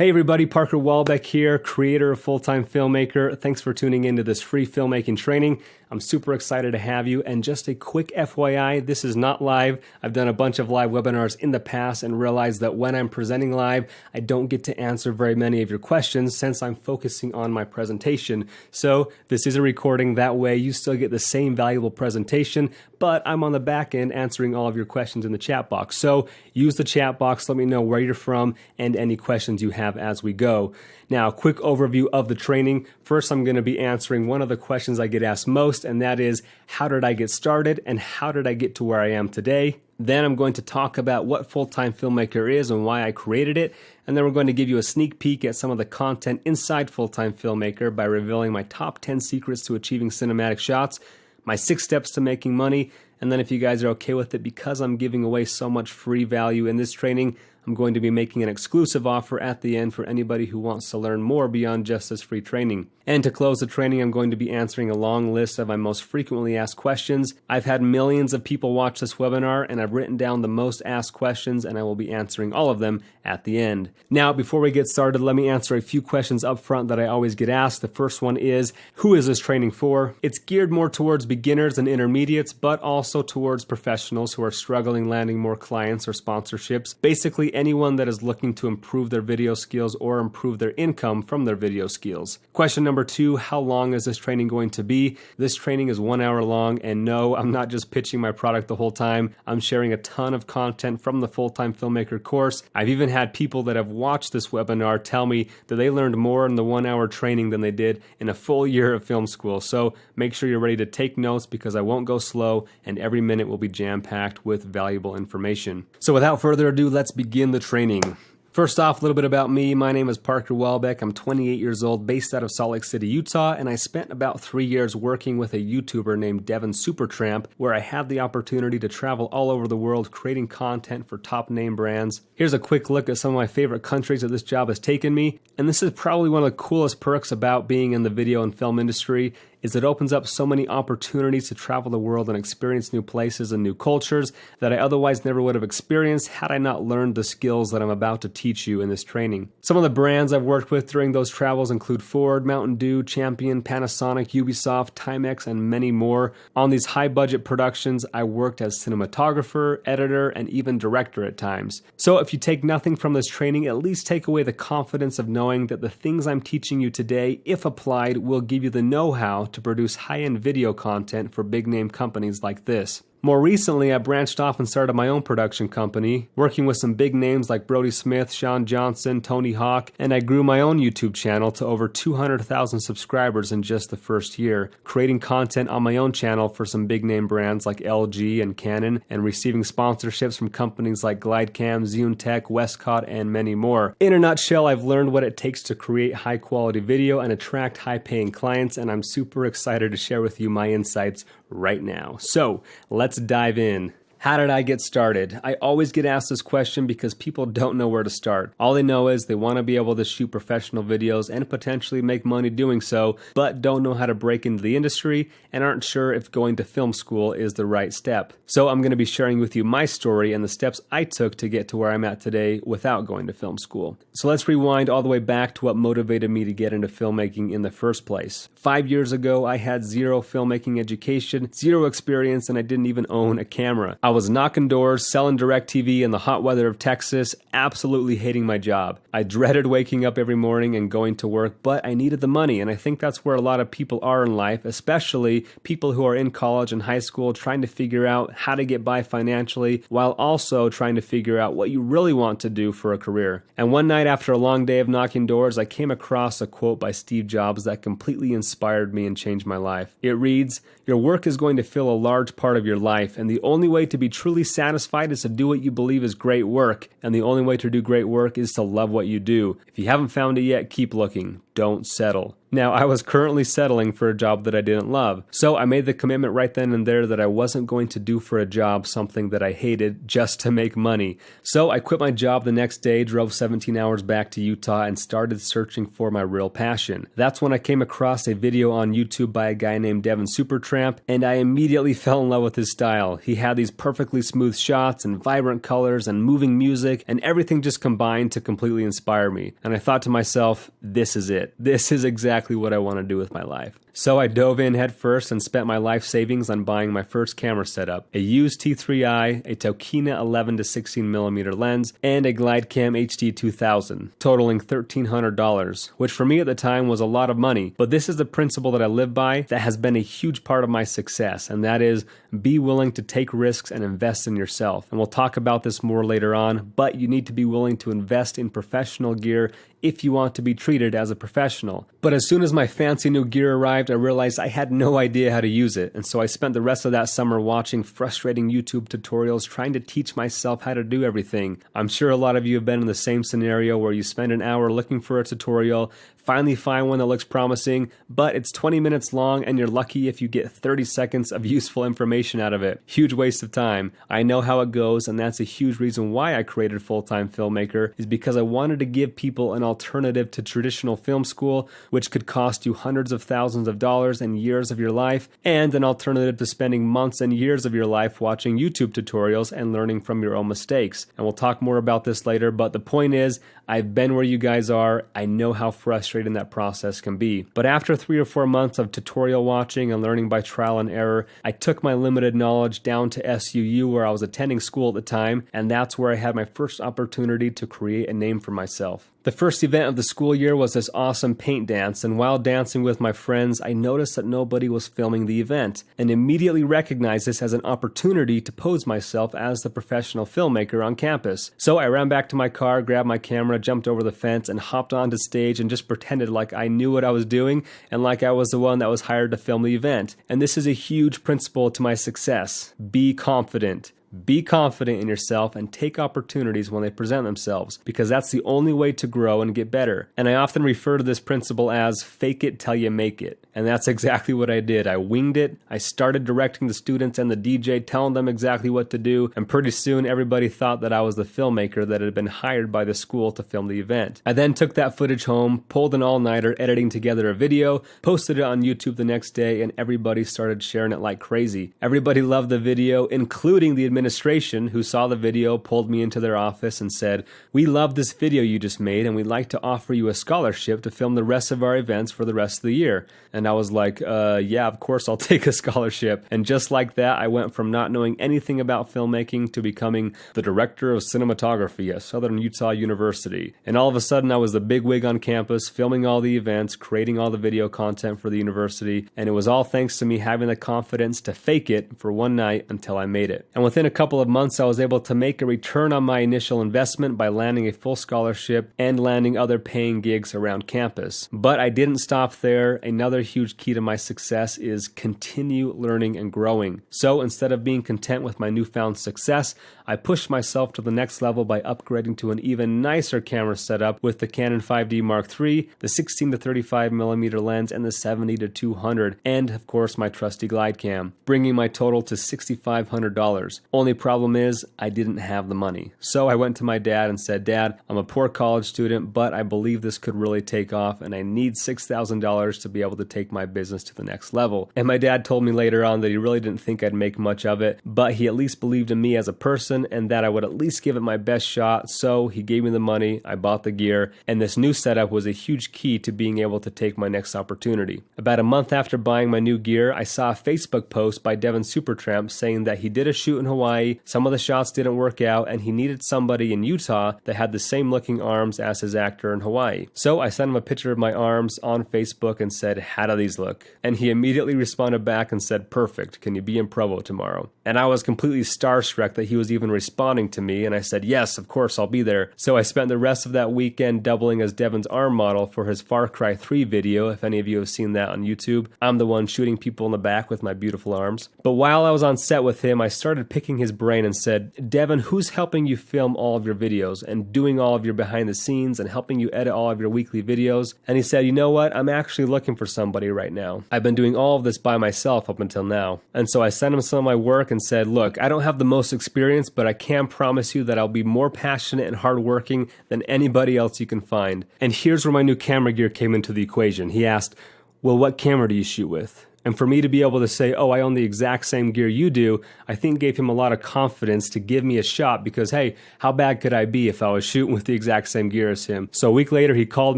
Hey everybody, Parker Walbeck here, creator of Full-Time Filmmaker. Thanks for tuning into this free filmmaking training. I'm super excited to have you, and just a quick FYI, this is not live. I've done a bunch of live webinars in the past and realized that when I'm presenting live, I don't get to answer very many of your questions since I'm focusing on my presentation. So this is a recording, that way you still get the same valuable presentation, but I'm on the back end answering all of your questions in the chat box. So use the chat box, let me know where you're from and any questions you have as we go. Now, a quick overview of the training. First, I'm going to be answering one of the questions I get asked most, and that is, how did I get started and how did I get to where I am today? Then I'm going to talk about what Full-Time Filmmaker is and why I created it. And then we're going to give you a sneak peek at some of the content inside Full-Time Filmmaker by revealing my top 10 secrets to achieving cinematic shots, my 6 steps to making money, and then if you guys are okay with it, because I'm giving away so much free value in this training, I'm going to be making an exclusive offer at the end for anybody who wants to learn more beyond just this free training. And to close the training, I'm going to be answering a long list of my most frequently asked questions. I've had millions of people watch this webinar, and I've written down the most asked questions, and I will be answering all of them at the end. Now, before we get started, let me answer a few questions up front that I always get asked. The first one is, who is this training for? It's geared more towards beginners and intermediates, but also towards professionals who are struggling landing more clients or sponsorships. Basically, anyone that is looking to improve their video skills or improve their income from their video skills. Question number 2, how long is this training going to be? This training is 1 hour long, and no, I'm not just pitching my product the whole time. I'm sharing a ton of content from the Full-Time Filmmaker course. I've even had people that have watched this webinar tell me that they learned more in the 1 hour training than they did in a full year of film school. So make sure you're ready to take notes because I won't go slow, and every minute will be jam-packed with valuable information. So without further ado, let's begin the training. First off, a little bit about me. My name is Parker Walbeck. I'm 28 years old, based out of Salt Lake City, Utah, and I spent about 3 years working with a YouTuber named Devin Supertramp, where I had the opportunity to travel all over the world creating content for top name brands. Here's a quick look at some of my favorite countries that this job has taken me, and this is probably one of the coolest perks about being in the video and film industry, is it opens up so many opportunities to travel the world and experience new places and new cultures that I otherwise never would have experienced had I not learned the skills that I'm about to teach you in this training. Some of the brands I've worked with during those travels include Ford, Mountain Dew, Champion, Panasonic, Ubisoft, Timex, and many more. On these high-budget productions, I worked as cinematographer, editor, and even director at times. So if you take nothing from this training, at least take away the confidence of knowing that the things I'm teaching you today, if applied, will give you the know-how to produce high-end video content for big-name companies like this. More recently, I branched off and started my own production company, working with some big names like Brody Smith, Sean Johnson, Tony Hawk, and I grew my own YouTube channel to over 200,000 subscribers in just the first year, creating content on my own channel for some big name brands like LG and Canon, and receiving sponsorships from companies like GlideCam, ZuneTech, Westcott, and many more. In a nutshell, I've learned what it takes to create high-quality video and attract high-paying clients, and I'm super excited to share with you my insights right now. So let's dive in. How did I get started? I always get asked this question because people don't know where to start. All they know is they want to be able to shoot professional videos and potentially make money doing so, but don't know how to break into the industry and aren't sure if going to film school is the right step. So I'm going to be sharing with you my story and the steps I took to get to where I'm at today without going to film school. So let's rewind all the way back to what motivated me to get into filmmaking in the first place. 5 years ago, I had zero filmmaking education, zero experience, and I didn't even own a camera. I was knocking doors, selling DirecTV in the hot weather of Texas, absolutely hating my job. I dreaded waking up every morning and going to work, but I needed the money, and I think that's where a lot of people are in life, especially people who are in college and high school trying to figure out how to get by financially while also trying to figure out what you really want to do for a career. And one night after a long day of knocking doors, I came across a quote by Steve Jobs that completely inspired me and changed my life. It reads, "Your work is going to fill a large part of your life, and the only way to be truly satisfied is to do what you believe is great work, and the only way to do great work is to love what you do. If you haven't found it yet, keep looking. Don't settle." Now, I was currently settling for a job that I didn't love, so I made the commitment right then and there that I wasn't going to do for a job something that I hated just to make money. So I quit my job the next day, drove 17 hours back to Utah, and started searching for my real passion. That's when I came across a video on YouTube by a guy named Devin Supertramp, and I immediately fell in love with his style. He had these perfectly smooth shots and vibrant colors and moving music, and everything just combined to completely inspire me. And I thought to myself, this is it. This is exactly what I want to do with my life. So I dove in head first and spent my life savings on buying my first camera setup, a used T3i, a Tokina 11 to 16mm lens, and a Glidecam HD 2000, totaling $1,300, which for me at the time was a lot of money. But this is the principle that I live by that has been a huge part of my success, and that is be willing to take risks and invest in yourself. And we'll talk about this more later on, but you need to be willing to invest in professional gear if you want to be treated as a professional. But as soon as my fancy new gear arrived, I realized I had no idea how to use it, and so I spent the rest of that summer watching frustrating YouTube tutorials trying to teach myself how to do everything. I'm sure a lot of you have been in the same scenario where you spend an hour looking for a tutorial, finally find one that looks promising, but it's 20 minutes long and you're lucky if you get 30 seconds of useful information out of it. Huge waste of time. I know how it goes, and that's a huge reason why I created Full-Time Filmmaker, is because I wanted to give people an alternative to traditional film school, which could cost you hundreds of thousands of dollars and years of your life, and an alternative to spending months and years of your life watching YouTube tutorials and learning from your own mistakes. And we'll talk more about this later, but the point is, I've been where you guys are. I know how frustrating that process can be. But after 3 or 4 months of tutorial watching and learning by trial and error, I took my limited knowledge down to SUU, where I was attending school at the time, and that's where I had my first opportunity to create a name for myself. The first event of the school year was this awesome paint dance, and while dancing with my friends, I noticed that nobody was filming the event, and immediately recognized this as an opportunity to pose myself as the professional filmmaker on campus. So I ran back to my car, grabbed my camera, jumped over the fence, and hopped onto stage and just pretended like I knew what I was doing and like I was the one that was hired to film the event. And this is a huge principle to my success. Be confident. Be confident in yourself and take opportunities when they present themselves, because that's the only way to grow and get better. And I often refer to this principle as fake it till you make it. And that's exactly what I did. I winged it. I started directing the students and the DJ, telling them exactly what to do, and pretty soon everybody thought that I was the filmmaker that had been hired by the school to film the event. I then took that footage home, pulled an all-nighter editing together a video, posted it on YouTube the next day, and everybody started sharing it like crazy. Everybody loved the video, including the administration, who saw the video, pulled me into their office and said, "We love this video you just made, and we'd like to offer you a scholarship to film the rest of our events for the rest of the year." And I was like, yeah, of course I'll take a scholarship. And just like that, I went from not knowing anything about filmmaking to becoming the director of cinematography at Southern Utah University. And all of a sudden I was the big wig on campus, filming all the events, creating all the video content for the university, and it was all thanks to me having the confidence to fake it for one night until I made it. And within a couple of months, I was able to make a return on my initial investment by landing a full scholarship and landing other paying gigs around campus. But I didn't stop there. Another huge key to my success is continue learning and growing. So instead of being content with my newfound success, I pushed myself to the next level by upgrading to an even nicer camera setup with the Canon 5D Mark III, the 16 to 35mm lens, and the 70 to 200, and of course my trusty Glidecam, bringing my total to $6,500. Only problem is I didn't have the money. So I went to my dad and said, "Dad, I'm a poor college student, but I believe this could really take off, and I need $6,000 to be able to take my business to the next level." And my dad told me later on that he really didn't think I'd make much of it, but he at least believed in me as a person and that I would at least give it my best shot. So he gave me the money, I bought the gear, and this new setup was a huge key to being able to take my next opportunity. About a month after buying my new gear, I saw a Facebook post by Devin Supertramp saying that he did a shoot in Hawaii, some of the shots didn't work out, and he needed somebody in Utah that had the same looking arms as his actor in Hawaii. So I sent him a picture of my arms on Facebook and said, "How do these look?" And he immediately responded back and said, "Perfect. Can you be in Provo tomorrow?" And I was completely starstruck that he was even responding to me, and I said, yes, of course, I'll be there. So I spent the rest of that weekend doubling as Devin's arm model for his Far Cry 3 video, if any of you have seen that on YouTube. I'm the one shooting people in the back with my beautiful arms. But while I was on set with him, I started picking his brain and said, Devin, who's helping you film all of your videos and doing all of your behind the scenes and helping you edit all of your weekly videos? And he said, you know what? I'm actually looking for somebody right now. I've been doing all of this by myself up until now. And so I sent him some of my work and said, look, I don't have the most experience, but I can promise you that I'll be more passionate and hardworking than anybody else you can find. And here's where my new camera gear came into the equation. He asked, well, what camera do you shoot with? And for me to be able to say, oh, I own the exact same gear you do, I think gave him a lot of confidence to give me a shot because, hey, how bad could I be if I was shooting with the exact same gear as him? So a week later, he called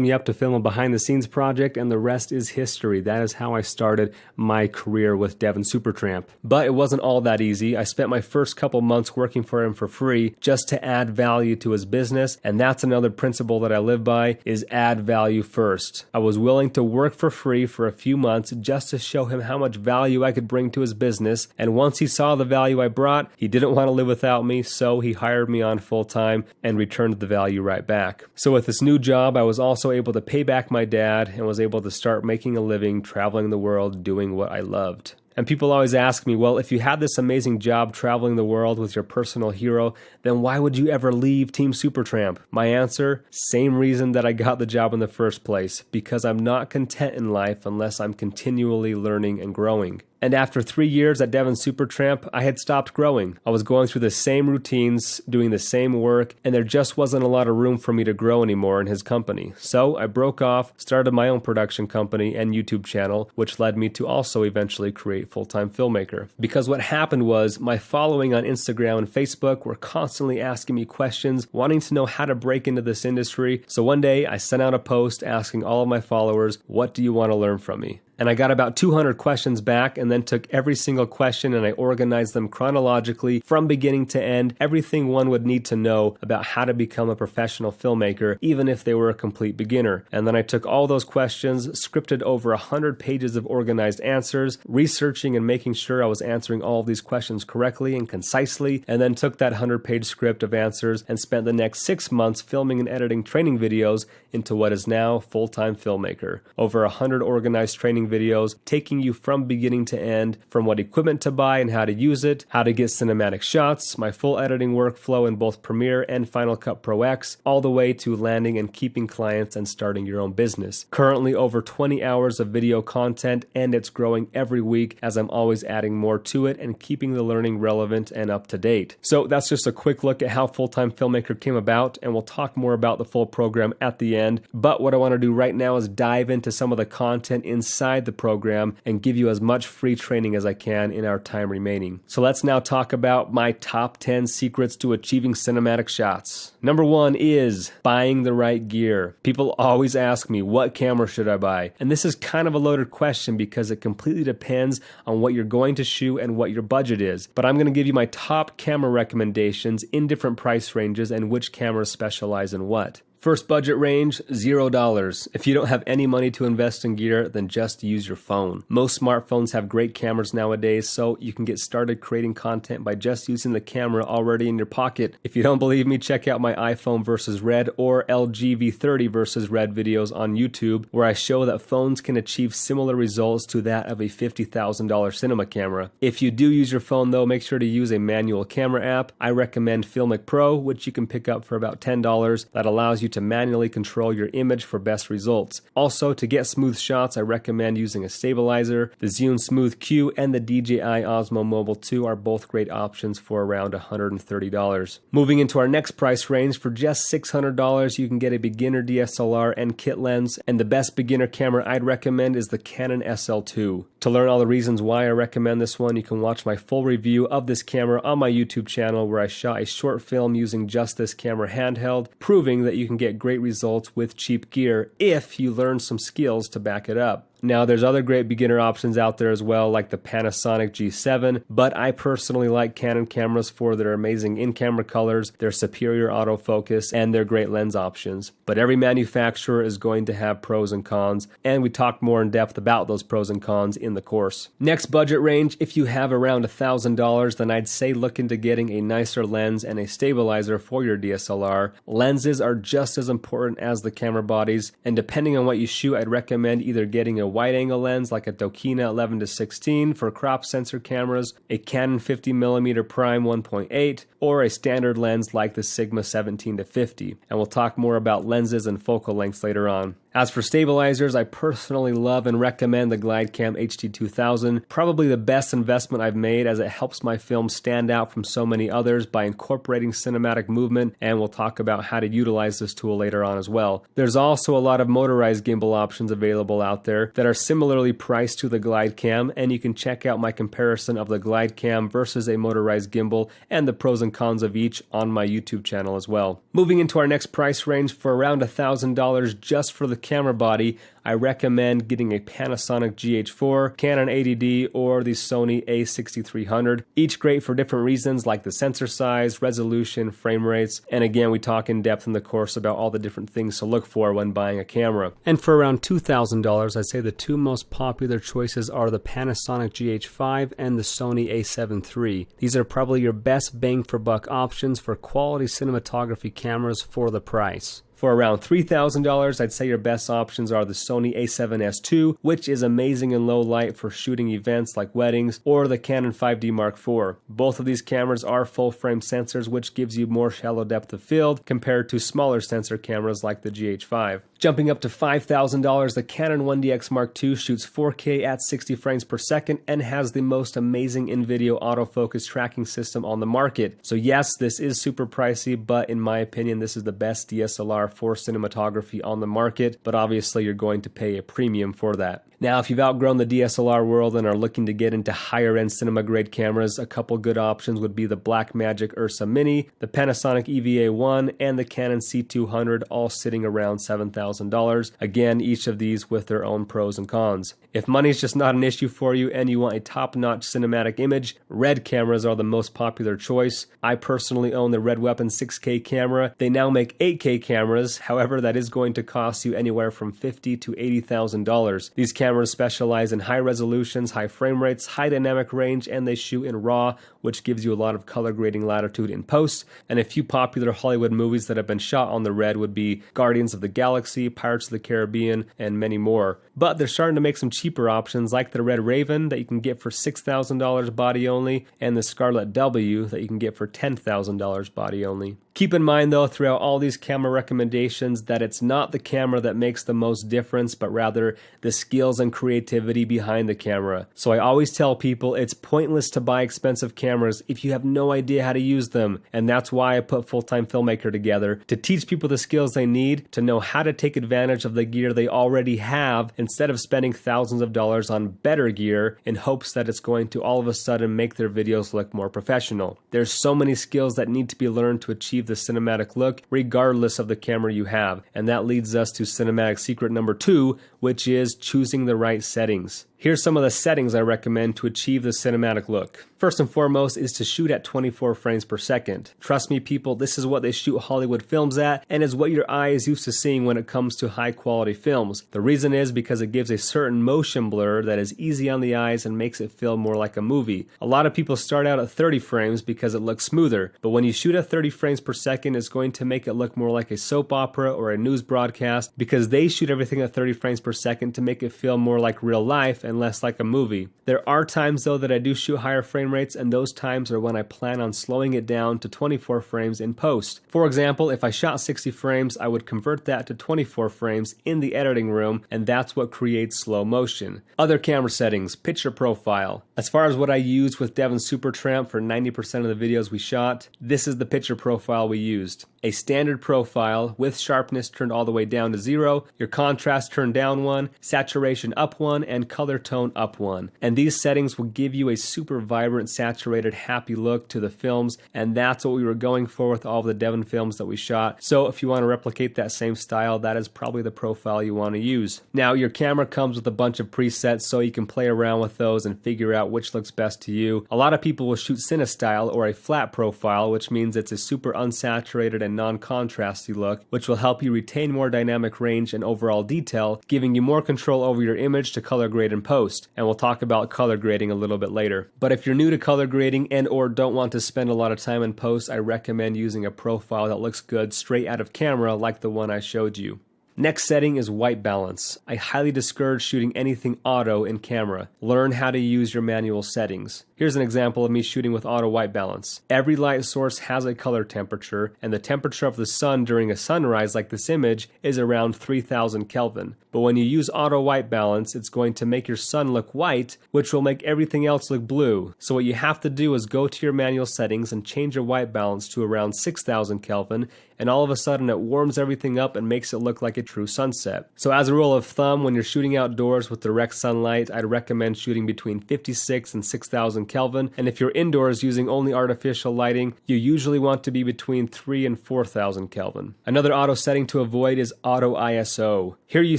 me up to film a behind-the-scenes project, and the rest is history. That is how I started my career with Devin Supertramp. But it wasn't all that easy. I spent my first couple months working for him for free just to add value to his business, and that's another principle that I live by, is add value first. I was willing to work for free for a few months just to show him how much value I could bring to his business, and once he saw the value I brought, he didn't want to live without me, so he hired me on full time and returned the value right back. So with this new job, I was also able to pay back my dad and was able to start making a living traveling the world doing what I loved. And people always ask me, well, if you had this amazing job traveling the world with your personal hero, then why would you ever leave Team Supertramp? My answer, same reason that I got the job in the first place, because I'm not content in life unless I'm continually learning and growing. And after 3 years at Devin Supertramp, I had stopped growing. I was going through the same routines, doing the same work, and there just wasn't a lot of room for me to grow anymore in his company. So I broke off, started my own production company and YouTube channel, which led me to also eventually create Full-Time Filmmaker. Because what happened was my following on Instagram and Facebook were constantly asking me questions, wanting to know how to break into this industry. So one day I sent out a post asking all of my followers, what do you want to learn from me? And I got about 200 questions back and then took every single question and I organized them chronologically from beginning to end, everything one would need to know about how to become a professional filmmaker, even if they were a complete beginner. And then I took all those questions, scripted over 100 pages of organized answers, researching and making sure I was answering all of these questions correctly and concisely, and then took that 100-page script of answers and spent the next 6 months filming and editing training videos into what is now Full-Time Filmmaker. Over 100 organized training videos taking you from beginning to end, from what equipment to buy and how to use it, how to get cinematic shots, my full editing workflow in both Premiere and Final Cut Pro X, all the way to landing and keeping clients and starting your own business. Currently over 20 hours of video content, and it's growing every week as I'm always adding more to it and keeping the learning relevant and up to date. So that's just a quick look at how Full-Time Filmmaker came about, and we'll talk more about the full program at the end. But what I want to do right now is dive into some of the content inside the program and give you as much free training as I can in our time remaining. So let's now talk about my top 10 secrets to achieving cinematic shots. Number 1 is buying the right gear. People always ask me, what camera should I buy? And this is kind of a loaded question because it completely depends on what you're going to shoot and what your budget is. But I'm going to give you my top camera recommendations in different price ranges and which cameras specialize in what. First budget range, $0. If you don't have any money to invest in gear, then just use your phone. Most smartphones have great cameras nowadays, so you can get started creating content by just using the camera already in your pocket. If you don't believe me, check out my iPhone versus Red or LG V30 versus Red videos on YouTube, where I show that phones can achieve similar results to that of a $50,000 cinema camera. If you do use your phone though, make sure to use a manual camera app. I recommend Filmmaker Pro, which you can pick up for about $10. That allows you to manually control your image for best results. Also, to get smooth shots, I recommend using a stabilizer. The Zhiyun Smooth Q and the DJI Osmo Mobile 2 are both great options for around $130. Moving into our next price range, for just $600, you can get a beginner DSLR and kit lens, and the best beginner camera I'd recommend is the Canon SL2. To learn all the reasons why I recommend this one, you can watch my full review of this camera on my YouTube channel, where I shot a short film using just this camera handheld, proving that you can get great results with cheap gear if you learn some skills to back it up. Now there's other great beginner options out there as well, like the Panasonic G7, but I personally like Canon cameras for their amazing in-camera colors, their superior autofocus, and their great lens options. But every manufacturer is going to have pros and cons, and we talk more in depth about those pros and cons in the course. Next budget range, if you have around $1,000, then I'd say look into getting a nicer lens and a stabilizer for your DSLR. Lenses are just as important as the camera bodies, and depending on what you shoot, I'd recommend either getting a wide-angle lens like a Dokina 11-16 for crop sensor cameras, a Canon 50mm prime 1.8, or a standard lens like the Sigma 17-50. And we'll talk more about lenses and focal lengths later on. As for stabilizers, I personally love and recommend the GlideCam HD2000, probably the best investment I've made as it helps my film stand out from so many others by incorporating cinematic movement, and we'll talk about how to utilize this tool later on as well. There's also a lot of motorized gimbal options available out there that are similarly priced to the GlideCam, and you can check out my comparison of the GlideCam versus a motorized gimbal and the pros and cons of each on my YouTube channel as well. Moving into our next price range, for around $1,000 just for the camera body, I recommend getting a Panasonic GH4, Canon 80D, or the Sony a6300. Each great for different reasons like the sensor size, resolution, frame rates, and again we talk in depth in the course about all the different things to look for when buying a camera. And for around $2,000, I'd say the two most popular choices are the Panasonic GH5 and the Sony a7 III. These are probably your best bang for buck options for quality cinematography cameras for the price. For around $3,000, I'd say your best options are the Sony a7S II, which is amazing in low light for shooting events like weddings, or the Canon 5D Mark IV. Both of these cameras are full-frame sensors, which gives you more shallow depth of field compared to smaller sensor cameras like the GH5. Jumping up to $5,000, the Canon 1DX Mark II shoots 4K at 60 frames per second and has the most amazing in-video autofocus tracking system on the market. So yes, this is super pricey, but in my opinion, this is the best DSLR for cinematography on the market, but obviously you're going to pay a premium for that. Now, if you've outgrown the DSLR world and are looking to get into higher-end cinema-grade cameras, a couple good options would be the Blackmagic Ursa Mini, the Panasonic EVA-1, and the Canon C200, all sitting around $7,000. Again, each of these with their own pros and cons. If money's just not an issue for you and you want a top-notch cinematic image, RED cameras are the most popular choice. I personally own the Red Weapon 6K camera. They now make 8K cameras, however, that is going to cost you anywhere from $50,000 to $80,000. These cameras specialize in high resolutions, high frame rates, high dynamic range, and they shoot in RAW, which gives you a lot of color grading latitude in post. And a few popular Hollywood movies that have been shot on the RED would be Guardians of the Galaxy, Pirates of the Caribbean, and many more. But they're starting to make some cheaper options like the Red Raven that you can get for $6,000 body only, and the Scarlet W that you can get for $10,000 body only. Keep in mind though, throughout all these camera recommendations, that it's not the camera that makes the most difference, but rather the skills and creativity behind the camera. So I always tell people it's pointless to buy expensive cameras if you have no idea how to use them. And that's why I put Full-Time Filmmaker together, to teach people the skills they need to know how to take advantage of the gear they already have instead of spending thousands of dollars on better gear in hopes that it's going to all of a sudden make their videos look more professional. There's so many skills that need to be learned to achieve the cinematic look regardless of the camera you have. And that leads us to cinematic secret number 2, which is choosing the right settings. Here's some of the settings I recommend to achieve the cinematic look. First and foremost is to shoot at 24 frames per second. Trust me people, this is what they shoot Hollywood films at and is what your eye is used to seeing when it comes to high quality films. The reason is because it gives a certain motion blur that is easy on the eyes and makes it feel more like a movie. A lot of people start out at 30 frames because it looks smoother, but when you shoot at 30 frames per second, it's going to make it look more like a soap opera or a news broadcast because they shoot everything at 30 frames per second to make it feel more like real life and less like a movie. There are times though that I do shoot higher frame rates, and those times are when I plan on slowing it down to 24 frames in post. For example, if I shot 60 frames, I would convert that to 24 frames in the editing room, and that's what creates slow motion. Other camera settings, picture profile. As far as what I used with Devon Supertramp for 90% of the videos we shot, this is the picture profile we used. a standard profile with sharpness turned all the way down to 0, your contrast turned down 1, saturation up 1, and color tone up 1. And these settings will give you a super vibrant, saturated, happy look to the films, and that's what we were going for with all of the Devon films that we shot. So if you want to replicate that same style, that is probably the profile you want to use. Now, your camera comes with a bunch of presets, so you can play around with those and figure out which looks best to you. A lot of people will shoot CineStyle or a flat profile, which means it's a super unsaturated and non-contrasty look, which will help you retain more dynamic range and overall detail, giving you more control over your image to color grade in post. And we'll talk about color grading a little bit later. But if you're new to color grading and or don't want to spend a lot of time in post, I recommend using a profile that looks good straight out of camera like the one I showed you. Next setting is white balance. I highly discourage shooting anything auto in camera. Learn how to use your manual settings. Here's an example of me shooting with auto white balance. Every light source has a color temperature, and the temperature of the sun during a sunrise like this image is around 3000 Kelvin. But when you use auto white balance, it's going to make your sun look white, which will make everything else look blue. So what you have to do is go to your manual settings and change your white balance to around 6000 Kelvin, and all of a sudden it warms everything up and makes it look like a true sunset. So as a rule of thumb, when you're shooting outdoors with direct sunlight, I'd recommend shooting between 56 and 6000 Kelvin, and if you're indoors using only artificial lighting, you usually want to be between 3 and 4000 Kelvin. Another auto setting to avoid is auto ISO. Here you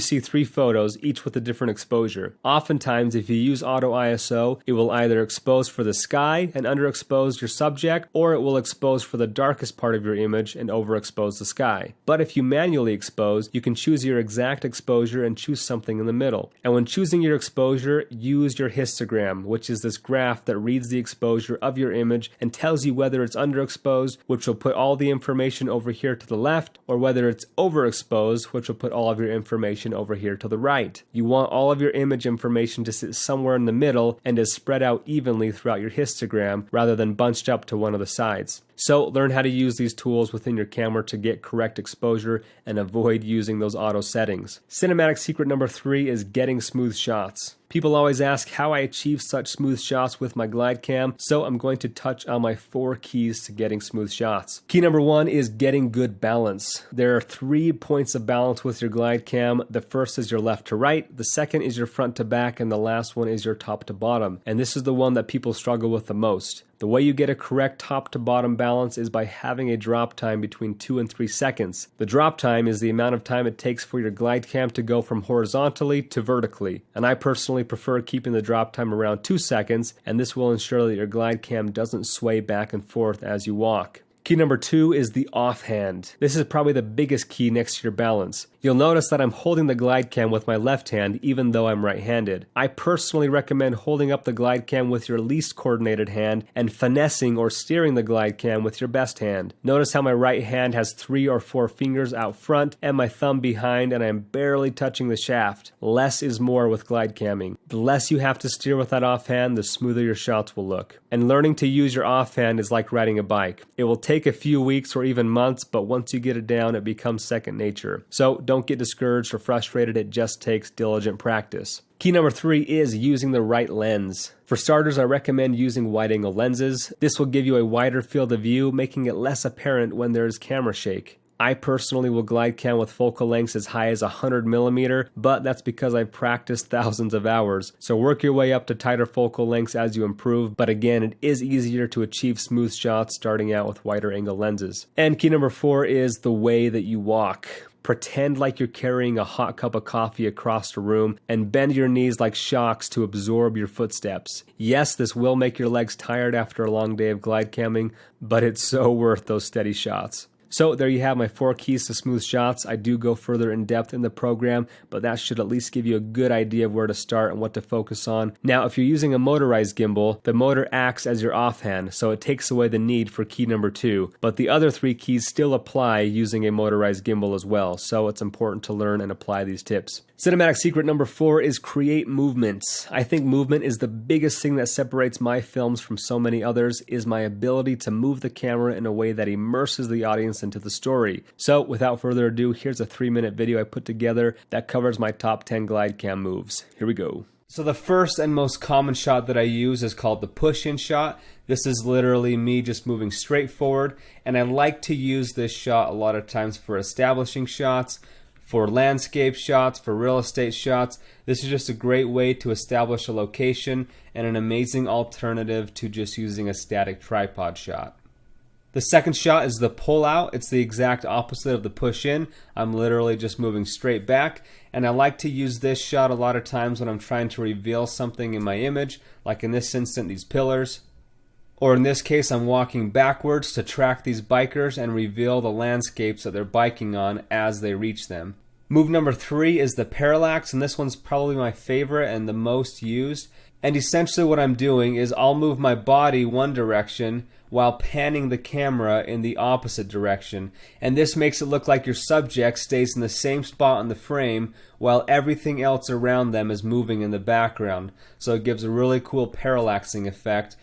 see 3 photos, each with a different exposure. Oftentimes, if you use auto ISO, it will either expose for the sky and underexpose your subject, or it will expose for the darkest part of your image and overexpose the sky. But if you manually expose, you can choose your exact exposure and choose something in the middle. And when choosing your exposure, use your histogram, which is this graph that reads the exposure of your image and tells you whether it's underexposed, which will put all the information over here to the left, or whether it's overexposed, which will put all of your information over here to the right. You want all of your image information to sit somewhere in the middle and is spread out evenly throughout your histogram rather than bunched up to one of the sides. So learn how to use these tools within your camera to get correct exposure and avoid using those auto settings. Cinematic secret number 3 is getting smooth shots. People always ask how I achieve such smooth shots with my glide cam, so I'm going to touch on my 4 keys to getting smooth shots. Key number 1 is getting good balance. There are 3 points of balance with your glide cam. The first is your left to right, the second is your front to back, and the last one is your top to bottom. And this is the one that people struggle with the most. The way you get a correct top to bottom balance is by having a drop time between 2 and 3 seconds. The drop time is the amount of time it takes for your glide cam to go from horizontally to vertically. And I personally prefer keeping the drop time around 2 seconds, and this will ensure that your glide cam doesn't sway back and forth as you walk. Key number 2 is the offhand. This is probably the biggest key next to your balance. You'll notice that I'm holding the glide cam with my left hand even though I'm right-handed. I personally recommend holding up the glide cam with your least coordinated hand and finessing or steering the glide cam with your best hand. Notice how my right hand has 3 or 4 fingers out front and my thumb behind, and I'm barely touching the shaft. Less is more with glide camming. The less you have to steer with that offhand, the smoother your shots will look. And learning to use your offhand is like riding a bike. It will take a few weeks or even months, but once you get it down, it becomes second nature. So don't get discouraged or frustrated, it just takes diligent practice. Key number 3 is using the right lens. For starters, I recommend using wide-angle lenses. This will give you a wider field of view, making it less apparent when there is camera shake. I personally will glide cam with focal lengths as high as 100mm, but that's because I've practiced thousands of hours. So work your way up to tighter focal lengths as you improve, but again, it is easier to achieve smooth shots starting out with wider angle lenses. And key number 4 is the way that you walk. Pretend like you're carrying a hot cup of coffee across the room and bend your knees like shocks to absorb your footsteps. Yes, this will make your legs tired after a long day of glide camming, but it's so worth those steady shots. So there you have my 4 keys to smooth shots. I do go further in depth in the program, but that should at least give you a good idea of where to start and what to focus on. Now, if you're using a motorized gimbal, the motor acts as your offhand, so it takes away the need for key number 2. But the other 3 keys still apply using a motorized gimbal as well, so it's important to learn and apply these tips. Cinematic secret number 4 is create movements. I think movement is the biggest thing that separates my films from so many others, is my ability to move the camera in a way that immerses the audience into the story. So without further ado, here's a 3-minute video I put together that covers my top 10 glide cam moves. Here we go. So the first and most common shot that I use is called the push-in shot. This is literally me just moving straight forward, and I like to use this shot a lot of times for establishing shots, for landscape shots, for real estate shots. This is just a great way to establish a location and an amazing alternative to just using a static tripod shot. The second shot is the pull out. It's the exact opposite of the push in. I'm literally just moving straight back, and I like to use this shot a lot of times when I'm trying to reveal something in my image, like in this instant, these pillars. Or in this case, I'm walking backwards to track these bikers and reveal the landscapes that they're biking on as they reach them. Move number 3 is the parallax, and this one's probably my favorite and the most used. And essentially what I'm doing is I'll move my body one direction while panning the camera in the opposite direction. And this makes it look like your subject stays in the same spot in the frame while everything else around them is moving in the background. So it gives a really cool parallaxing effect.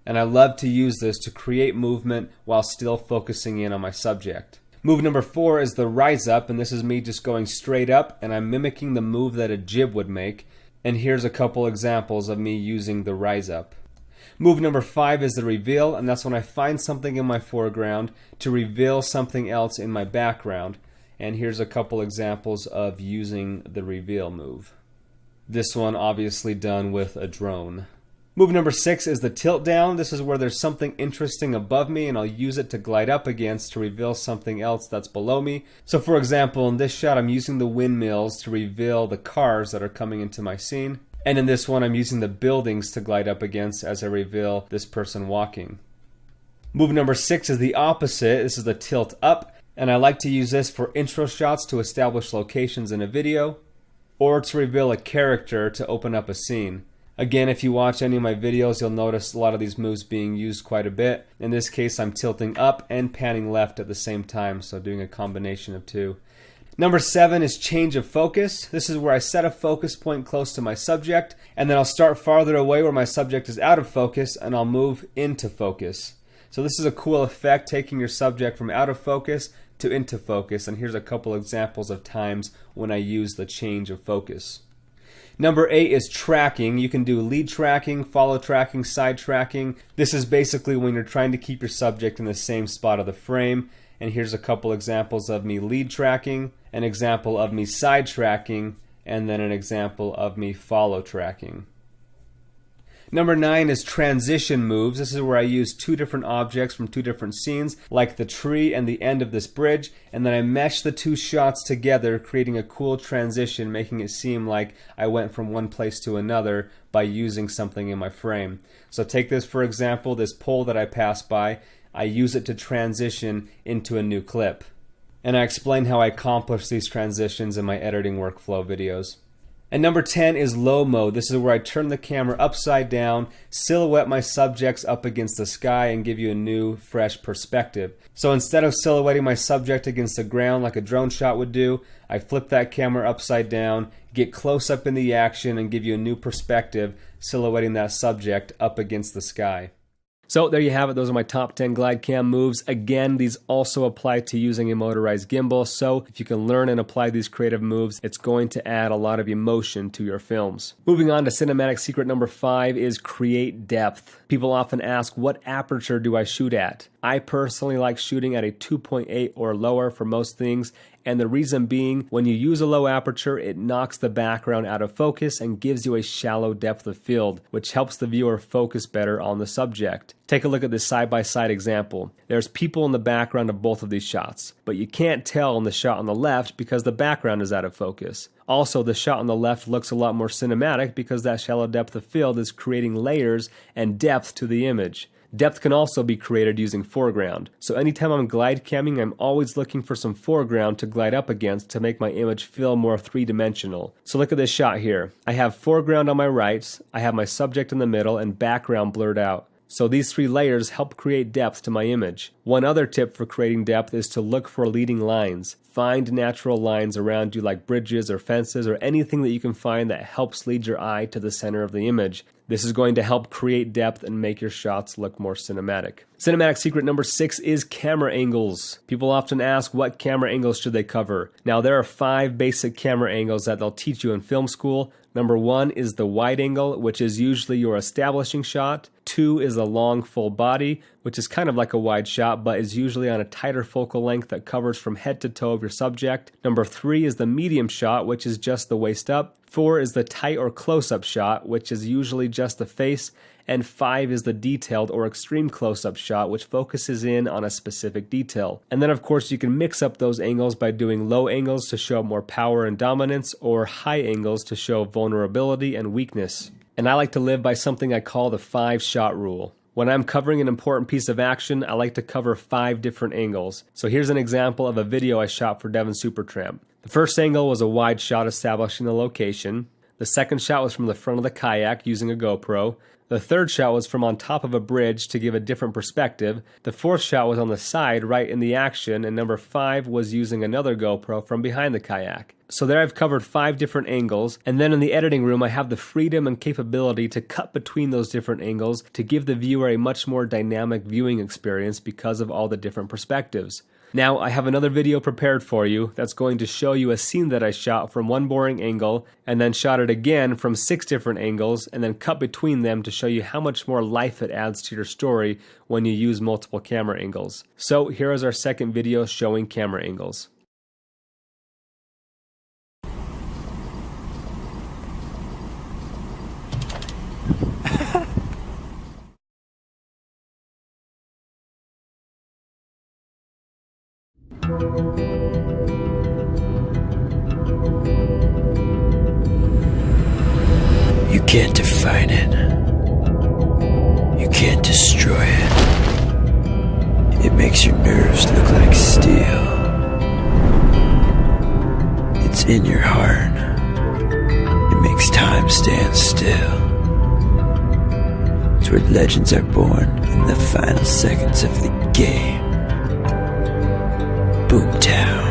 And I love to use this to create movement while still focusing in on my subject. Move number 4 is the rise up, and this is me just going straight up, and I'm mimicking the move that a jib would make. And here's a couple examples of me using the rise up. Move number 5 is the reveal, and that's when I find something in my foreground to reveal something else in my background. And here's a couple examples of using the reveal move. This one obviously done with a drone. Move number 6 is the tilt down. This is where there's something interesting above me, and I'll use it to glide up against to reveal something else that's below me. So for example, in this shot I'm using the windmills to reveal the cars that are coming into my scene. And in this one I'm using the buildings to glide up against as I reveal this person walking. Move number 6 is the opposite. This is the tilt up, and I like to use this for intro shots to establish locations in a video, or to reveal a character to open up a scene. Again, if you watch any of my videos, you'll notice a lot of these moves being used quite a bit. In this case, I'm tilting up and panning left at the same time, so doing a combination of two. Number 7 is change of focus. This is where I set a focus point close to my subject, and then I'll start farther away where my subject is out of focus, and I'll move into focus. So this is a cool effect, taking your subject from out of focus to into focus, and here's a couple examples of times when I use the change of focus. Number 8 is tracking. You can do lead tracking, follow tracking, side tracking. This is basically when you're trying to keep your subject in the same spot of the frame. And here's a couple examples of me lead tracking, an example of me side tracking, and then an example of me follow tracking. Number 9 is transition moves. This is where I use two different objects from two different scenes, like the tree and the end of this bridge, and then I mesh the two shots together, creating a cool transition, making it seem like I went from one place to another by using something in my frame. So take this for example, this pole that I passed by, I use it to transition into a new clip. And I explain how I accomplish these transitions in my editing workflow videos. And number 10 is low mode. This is where I turn the camera upside down, silhouette my subjects up against the sky, and give you a new, fresh perspective. So instead of silhouetting my subject against the ground like a drone shot would do, I flip that camera upside down, get close up in the action, and give you a new perspective, silhouetting that subject up against the sky. So there you have it. Those are my top 10 glide cam moves. Again, these also apply to using a motorized gimbal. So if you can learn and apply these creative moves, it's going to add a lot of emotion to your films. Moving on to cinematic secret number 5 is create depth. People often ask, what aperture do I shoot at? I personally like shooting at a 2.8 or lower for most things. And the reason being, when you use a low aperture, it knocks the background out of focus and gives you a shallow depth of field, which helps the viewer focus better on the subject. Take a look at this side-by-side example. There's people in the background of both of these shots, but you can't tell in the shot on the left because the background is out of focus. Also, the shot on the left looks a lot more cinematic because that shallow depth of field is creating layers and depth to the image. Depth can also be created using foreground. So anytime I'm glide camming, I'm always looking for some foreground to glide up against to make my image feel more three-dimensional. So look at this shot here. I have foreground on my right, I have my subject in the middle, and background blurred out. So these three layers help create depth to my image. One other tip for creating depth is to look for leading lines. Find natural lines around you like bridges or fences or anything that you can find that helps lead your eye to the center of the image. This is going to help create depth and make your shots look more cinematic. Cinematic secret number 6 is camera angles. People often ask, what camera angles should they cover? Now, there are 5 basic camera angles that they'll teach you in film school. Number 1 is the wide angle, which is usually your establishing shot. 2 is a long full body, which is kind of like a wide shot, but is usually on a tighter focal length that covers from head to toe of your subject. Number 3 is the medium shot, which is just the waist up. 4 is the tight or close-up shot, which is usually just the face. And 5 is the detailed or extreme close-up shot, which focuses in on a specific detail. And then of course you can mix up those angles by doing low angles to show more power and dominance, or high angles to show vulnerability and weakness. And I like to live by something I call the 5-shot rule. When I'm covering an important piece of action, I like to cover 5 different angles. So here's an example of a video I shot for Devon Supertramp. The first angle was a wide shot establishing the location. The second shot was from the front of the kayak using a GoPro. The third shot was from on top of a bridge to give a different perspective. The fourth shot was on the side, right in the action, and number 5 was using another GoPro from behind the kayak. So there I've covered 5 different angles, and then in the editing room I have the freedom and capability to cut between those different angles to give the viewer a much more dynamic viewing experience because of all the different perspectives. Now, I have another video prepared for you that's going to show you a scene that I shot from one boring angle and then shot it again from 6 different angles and then cut between them to show you how much more life it adds to your story when you use multiple camera angles. So here is our second video showing camera angles. You can't define it. You can't destroy it. It makes your nerves look like steel. It's in your heart. It makes time stand still. It's where legends are born in the final seconds of the game. Boomtown.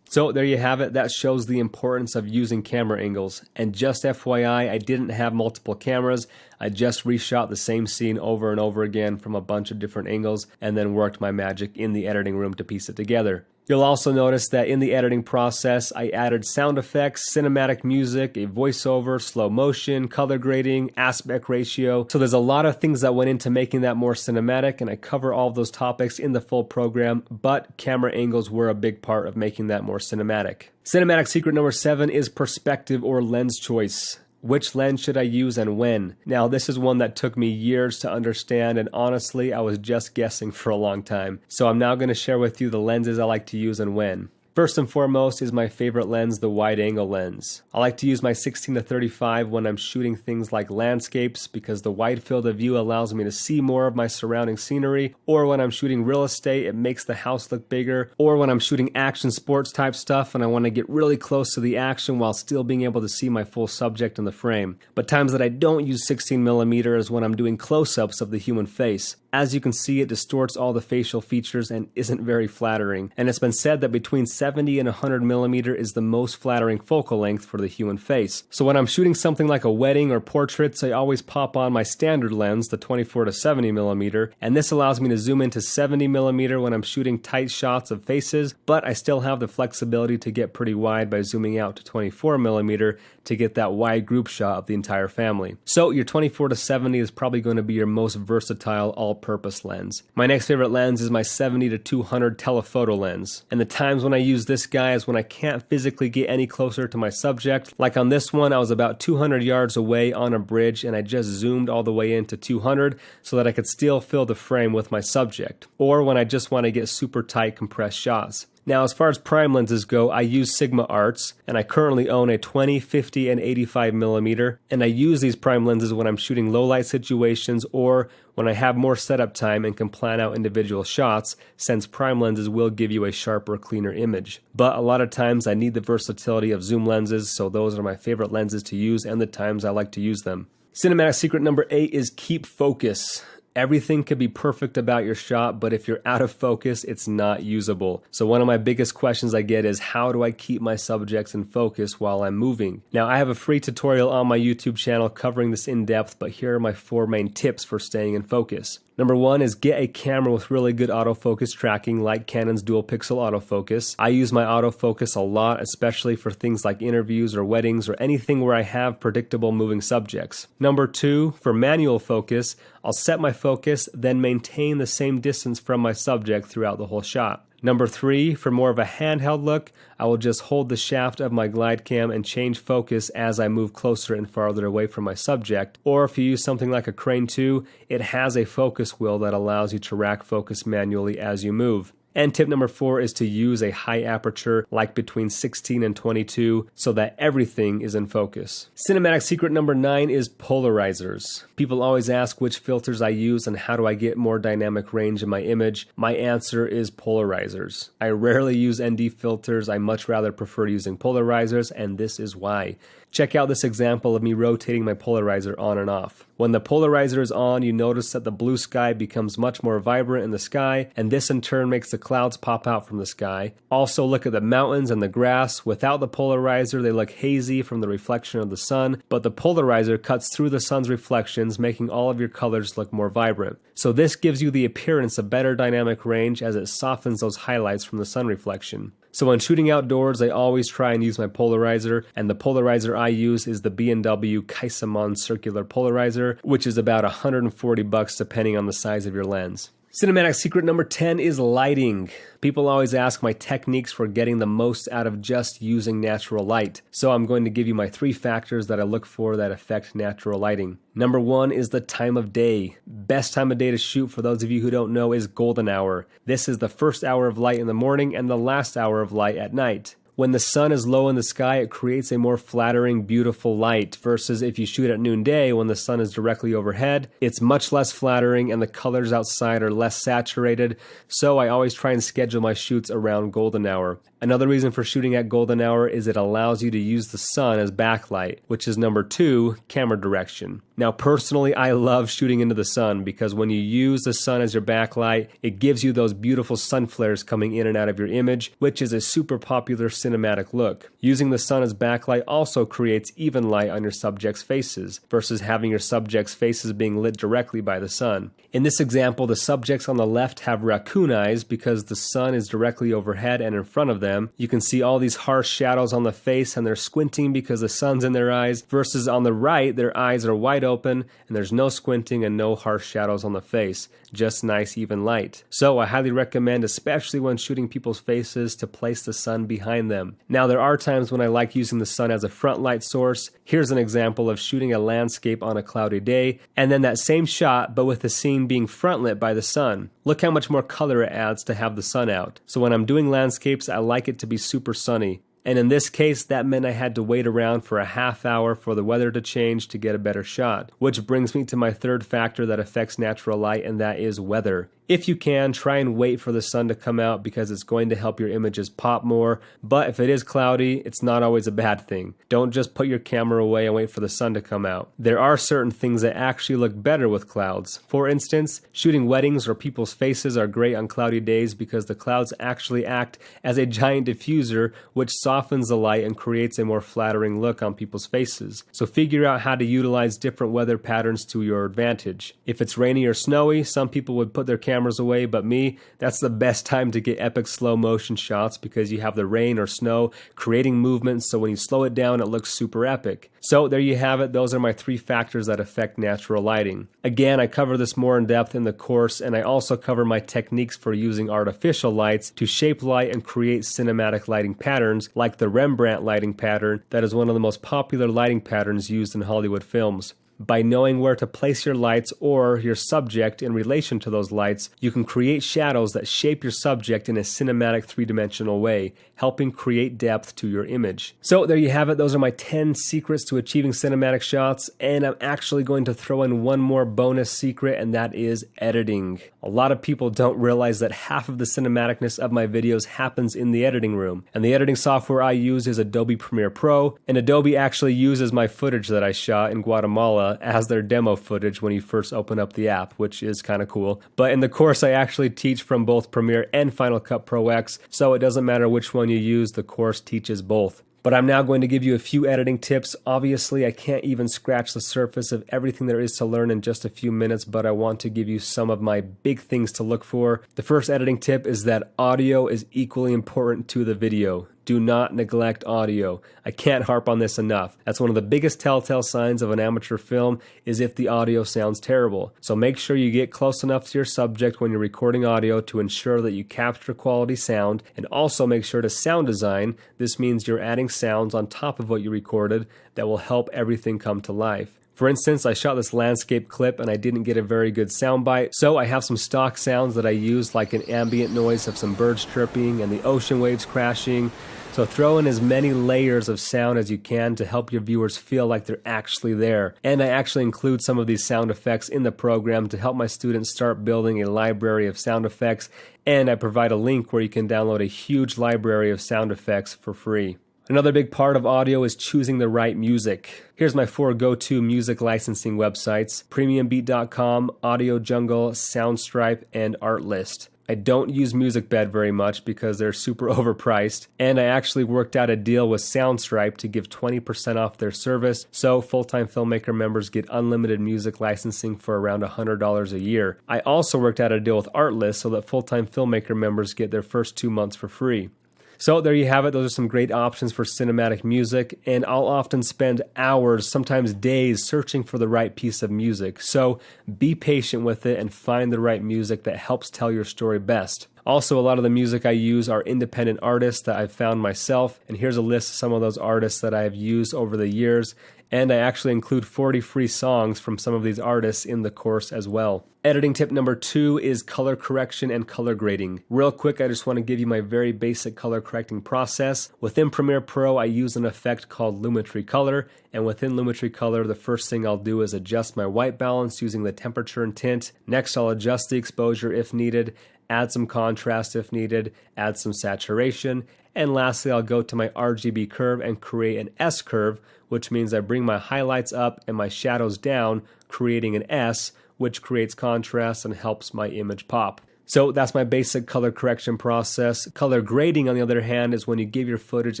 So there you have it. That shows the importance of using camera angles. And just FYI, I didn't have multiple cameras. I just reshot the same scene over and over again from a bunch of different angles and then worked my magic in the editing room to piece it together. You'll also notice that in the editing process, I added sound effects, cinematic music, a voiceover, slow motion, color grading, aspect ratio. So there's a lot of things that went into making that more cinematic, and I cover all of those topics in the full program, but camera angles were a big part of making that more cinematic. Cinematic secret number 7 is perspective or lens choice. Which lens should I use and when? Now, this is one that took me years to understand, and honestly, I was just guessing for a long time. So I'm now going to share with you the lenses I like to use and when. First and foremost is my favorite lens, the wide angle lens. I like to use my 16-35 when I'm shooting things like landscapes because the wide field of view allows me to see more of my surrounding scenery, or when I'm shooting real estate, it makes the house look bigger, or when I'm shooting action sports type stuff and I want to get really close to the action while still being able to see my full subject in the frame. But times that I don't use 16mm is when I'm doing close-ups of the human face. As you can see, it distorts all the facial features and isn't very flattering. And it's been said that between 70 and 100mm is the most flattering focal length for the human face. So when I'm shooting something like a wedding or portraits, I always pop on my standard lens, the 24-70mm, and this allows me to zoom into 70mm when I'm shooting tight shots of faces, but I still have the flexibility to get pretty wide by zooming out to 24mm to get that wide group shot of the entire family. So your 24-70 is probably going to be your most versatile all-purpose lens. My next favorite lens is my 70-200 telephoto lens. And the times when I use this guy is when I can't physically get any closer to my subject. Like on this one, I was about 200 yards away on a bridge and I just zoomed all the way into 200 so that I could still fill the frame with my subject. Or when I just want to get super tight compressed shots. Now, as far as prime lenses go, I use Sigma Arts, and I currently own a 20, 50, and 85 millimeter, and I use these prime lenses when I'm shooting low light situations or when I have more setup time and can plan out individual shots, since prime lenses will give you a sharper, cleaner image. But a lot of times I need the versatility of zoom lenses, so those are my favorite lenses to use and the times I like to use them. Cinematic secret number 8 is keep focus. Everything could be perfect about your shot, but if you're out of focus, it's not usable. So one of my biggest questions I get is, how do I keep my subjects in focus while I'm moving? Now, I have a free tutorial on my YouTube channel covering this in depth, but here are my 4 main tips for staying in focus. Number 1 is get a camera with really good autofocus tracking like Canon's dual pixel autofocus. I use my autofocus a lot, especially for things like interviews or weddings or anything where I have predictable moving subjects. Number 2, for manual focus, I'll set my focus, then maintain the same distance from my subject throughout the whole shot. Number 3, for more of a handheld look, I will just hold the shaft of my glide cam and change focus as I move closer and farther away from my subject. Or if you use something like a Crane 2, it has a focus wheel that allows you to rack focus manually as you move. And tip number 4 is to use a high aperture, like between 16 and 22, so that everything is in focus. Cinematic secret number 9 is polarizers. People always ask which filters I use and how do I get more dynamic range in my image. My answer is polarizers. I rarely use ND filters. I much rather prefer using polarizers, and this is why. Check out this example of me rotating my polarizer on and off. When the polarizer is on, you notice that the blue sky becomes much more vibrant in the sky, and this in turn makes the clouds pop out from the sky. Also, look at the mountains and the grass. Without the polarizer, they look hazy from the reflection of the sun, but the polarizer cuts through the sun's reflections, making all of your colors look more vibrant. So this gives you the appearance of better dynamic range as it softens those highlights from the sun reflection. So when shooting outdoors, I always try and use my polarizer, and the polarizer I use is the B&W Kaisamon circular polarizer, which is about $140 depending on the size of your lens. Cinematic secret number 10 is lighting. People always ask my techniques for getting the most out of just using natural light. So I'm going to give you my 3 factors that I look for that affect natural lighting. Number 1 is the time of day. Best time of day to shoot, for those of you who don't know, is golden hour. This is the first hour of light in the morning and the last hour of light at night. When the sun is low in the sky, it creates a more flattering, beautiful light, versus if you shoot at noonday when the sun is directly overhead, it's much less flattering and the colors outside are less saturated, so I always try and schedule my shoots around golden hour. Another reason for shooting at golden hour is it allows you to use the sun as backlight, which is number 2, camera direction. Now personally, I love shooting into the sun because when you use the sun as your backlight, it gives you those beautiful sun flares coming in and out of your image, which is a super popular cinematic look. Using the sun as backlight also creates even light on your subject's faces, versus having your subject's faces being lit directly by the sun. In this example, the subjects on the left have raccoon eyes because the sun is directly overhead and in front of them. You can see all these harsh shadows on the face and they're squinting because the sun's in their eyes, versus on the right, their eyes are wide open and there's no squinting and no harsh shadows on the face, just nice even light. So I highly recommend, especially when shooting people's faces, to place the sun behind them. Now there are times when I like using the sun as a front light source. Here's an example of shooting a landscape on a cloudy day, and then that same shot but with the scene being front lit by the sun. Look how much more color it adds to have the sun out. So when I'm doing landscapes, I like it to be super sunny. And in this case, that meant I had to wait around for a half hour for the weather to change to get a better shot. Which brings me to my 3rd factor that affects natural light, and that is weather. If you can, try and wait for the sun to come out because it's going to help your images pop more. But if it is cloudy, it's not always a bad thing. Don't just put your camera away and wait for the sun to come out. There are certain things that actually look better with clouds. For instance, shooting weddings or people's faces are great on cloudy days because the clouds actually act as a giant diffuser, which softens the light and creates a more flattering look on people's faces. So figure out how to utilize different weather patterns to your advantage. If it's rainy or snowy, some people would put their cameras away, but me, that's the best time to get epic slow motion shots because you have the rain or snow creating movement, so when you slow it down, it looks super epic. So there you have it. Those are my 3 factors that affect natural lighting. Again, I cover this more in depth in the course, and I also cover my techniques for using artificial lights to shape light and create cinematic lighting patterns, like the Rembrandt lighting pattern that is one of the most popular lighting patterns used in Hollywood films. By knowing where to place your lights or your subject in relation to those lights, you can create shadows that shape your subject in a cinematic three-dimensional way, helping create depth to your image. So there you have it. Those are my 10 secrets to achieving cinematic shots, and I'm actually going to throw in one more bonus secret, and that is editing. A lot of people don't realize that half of the cinematicness of my videos happens in the editing room, and the editing software I use is Adobe Premiere Pro, and Adobe actually uses my footage that I shot in Guatemala as their demo footage when you first open up the app, which is kind of cool. But in the course, I actually teach from both Premiere and Final Cut Pro X, so it doesn't matter which one you use, the course teaches both. But I'm now going to give you a few editing tips. Obviously, I can't even scratch the surface of everything there is to learn in just a few minutes, but I want to give you some of my big things to look for. The first editing tip is that audio is equally important to the video. Do not neglect audio. I can't harp on this enough. That's one of the biggest telltale signs of an amateur film is if the audio sounds terrible. So make sure you get close enough to your subject when you're recording audio to ensure that you capture quality sound, and also make sure to sound design. This means you're adding sounds on top of what you recorded that will help everything come to life. For instance, I shot this landscape clip and I didn't get a very good soundbite, so I have some stock sounds that I use, like an ambient noise of some birds chirping and the ocean waves crashing. So throw in as many layers of sound as you can to help your viewers feel like they're actually there. And I actually include some of these sound effects in the program to help my students start building a library of sound effects, and I provide a link where you can download a huge library of sound effects for free. Another big part of audio is choosing the right music. Here's my 4 go-to music licensing websites: PremiumBeat.com, Audio Jungle, Soundstripe, and Artlist. I don't use MusicBed very much because they're super overpriced, and I actually worked out a deal with Soundstripe to give 20% off their service, so full-time filmmaker members get unlimited music licensing for around $100 a year. I also worked out a deal with Artlist so that full-time filmmaker members get their first 2 months for free. So there you have it. Those are some great options for cinematic music, and I'll often spend hours, sometimes days, searching for the right piece of music. So be patient with it and find the right music that helps tell your story best. Also, a lot of the music I use are independent artists that I've found myself, and here's a list of some of those artists that I have used over the years, and I actually include 40 free songs from some of these artists in the course as well. Editing tip number 2 is color correction and color grading. Real quick, I just want to give you my very basic color correcting process. Within Premiere Pro, I use an effect called Lumetri Color, and within Lumetri Color, the first thing I'll do is adjust my white balance using the temperature and tint. Next, I'll adjust the exposure if needed, add some contrast if needed, add some saturation, and lastly, I'll go to my RGB curve and create an S curve, which means I bring my highlights up and my shadows down, creating an S, which creates contrast and helps my image pop. So that's my basic color correction process. Color grading, on the other hand, is when you give your footage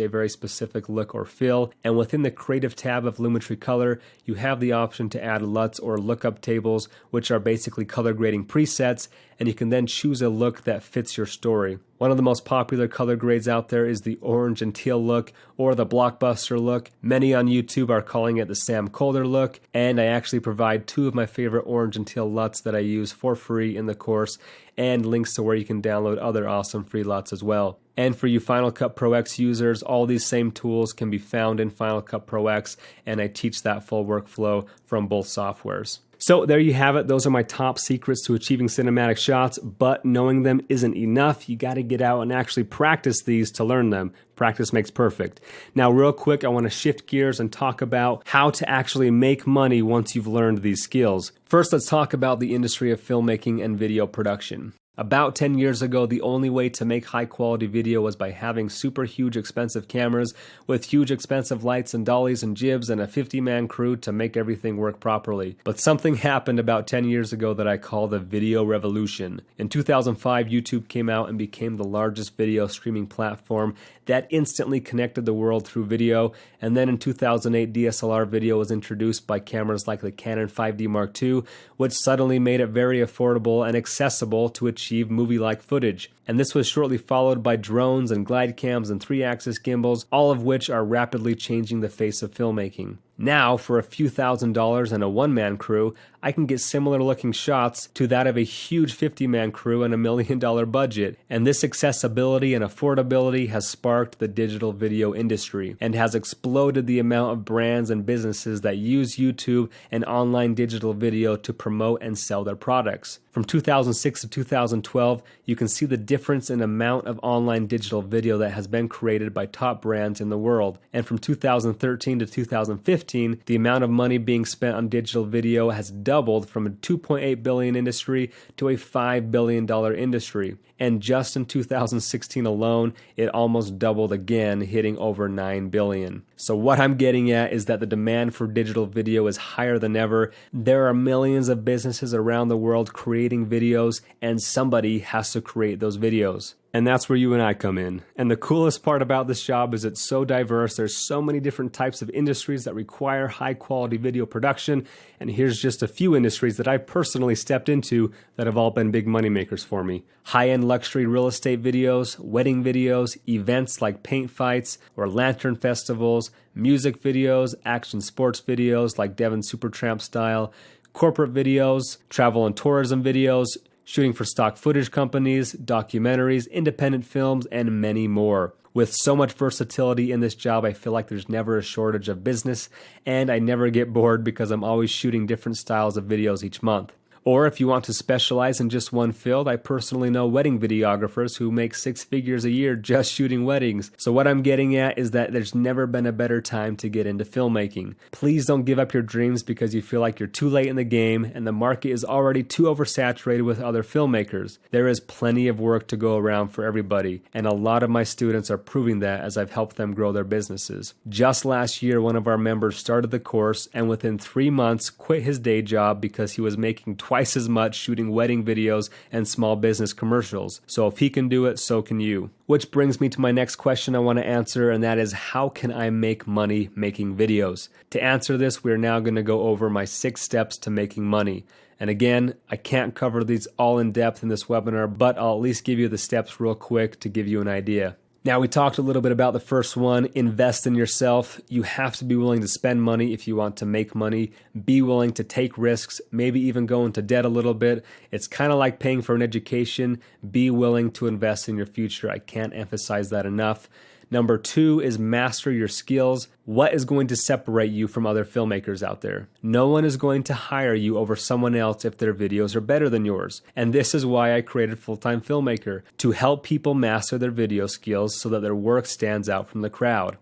a very specific look or feel, and within the Creative tab of Lumetri Color, you have the option to add LUTs or lookup tables, which are basically color grading presets, and you can then choose a look that fits your story. One of the most popular color grades out there is the orange and teal look, or the blockbuster look. Many on YouTube are calling it the Sam Colder look, and I actually provide 2 of my favorite orange and teal LUTs that I use for free in the course, and links to where you can download other awesome free LUTs as well. And for you Final Cut Pro X users, all these same tools can be found in Final Cut Pro X, and I teach that full workflow from both softwares. So there you have it. Those are my top secrets to achieving cinematic shots, but knowing them isn't enough. You got to get out and actually practice these to learn them. Practice makes perfect. Now, real quick, I want to shift gears and talk about how to actually make money once you've learned these skills. First, let's talk about the industry of filmmaking and video production. About 10 years ago, the only way to make high quality video was by having super huge expensive cameras with huge expensive lights and dollies and jibs and a 50-man crew to make everything work properly. But something happened about 10 years ago that I call the video revolution. In 2005, YouTube came out and became the largest video streaming platform that instantly connected the world through video. And then in 2008, DSLR video was introduced by cameras like the Canon 5D Mark II, which suddenly made it very affordable and accessible to achieve movie-like footage. And this was shortly followed by drones and glide cams and 3-axis gimbals, all of which are rapidly changing the face of filmmaking. Now, for a few $1,000s and a one-man crew, I can get similar looking shots to that of a huge 50-man crew and $1 million budget. And this accessibility and affordability has sparked the digital video industry and has exploded the amount of brands and businesses that use YouTube and online digital video to promote and sell their products. From 2006 to 2012, you can see the difference in amount of online digital video that has been created by top brands in the world. And from 2013 to 2015, the amount of money being spent on digital video has doubled from a $2.8 billion industry to a $5 billion industry. And just in 2016 alone, it almost doubled again, hitting over $9 billion. So what I'm getting at is that the demand for digital video is higher than ever. There are millions of businesses around the world creating videos, and somebody has to create those videos. And that's where you and I come in. And the coolest part about this job is it's so diverse. There's so many different types of industries that require high quality video production. And here's just a few industries that I've personally stepped into that have all been big money makers for me. High-end luxury real estate videos, wedding videos, events like paint fights or lantern festivals, music videos, action sports videos like Devon Supertramp style, corporate videos, travel and tourism videos, shooting for stock footage companies, documentaries, independent films, and many more. With so much versatility in this job, I feel like there's never a shortage of business, and I never get bored because I'm always shooting different styles of videos each month. Or if you want to specialize in just one field, I personally know wedding videographers who make 6 figures a year just shooting weddings. So what I'm getting at is that there's never been a better time to get into filmmaking. Please don't give up your dreams because you feel like you're too late in the game and the market is already too oversaturated with other filmmakers. There is plenty of work to go around for everybody, and a lot of my students are proving that as I've helped them grow their businesses. Just last year, one of our members started the course and within 3 months quit his day job because he was making twice as much shooting wedding videos and small business commercials. So if he can do it, so can you. Which brings me to my next question I want to answer, and that is, how can I make money making videos? To answer this, we're now going to go over my 6 steps to making money. And again, I can't cover these all in depth in this webinar, but I'll at least give you the steps real quick to give you an idea. Now, we talked a little bit about the first one, invest in yourself. You have to be willing to spend money if you want to make money. Be willing to take risks, maybe even go into debt a little bit. It's kind of like paying for an education. Be willing to invest in your future. I can't emphasize that enough. Number 2 is master your skills. What is going to separate you from other filmmakers out there? No one is going to hire you over someone else if their videos are better than yours. And this is why I created Full-Time Filmmaker, to help people master their video skills so that their work stands out from the crowd.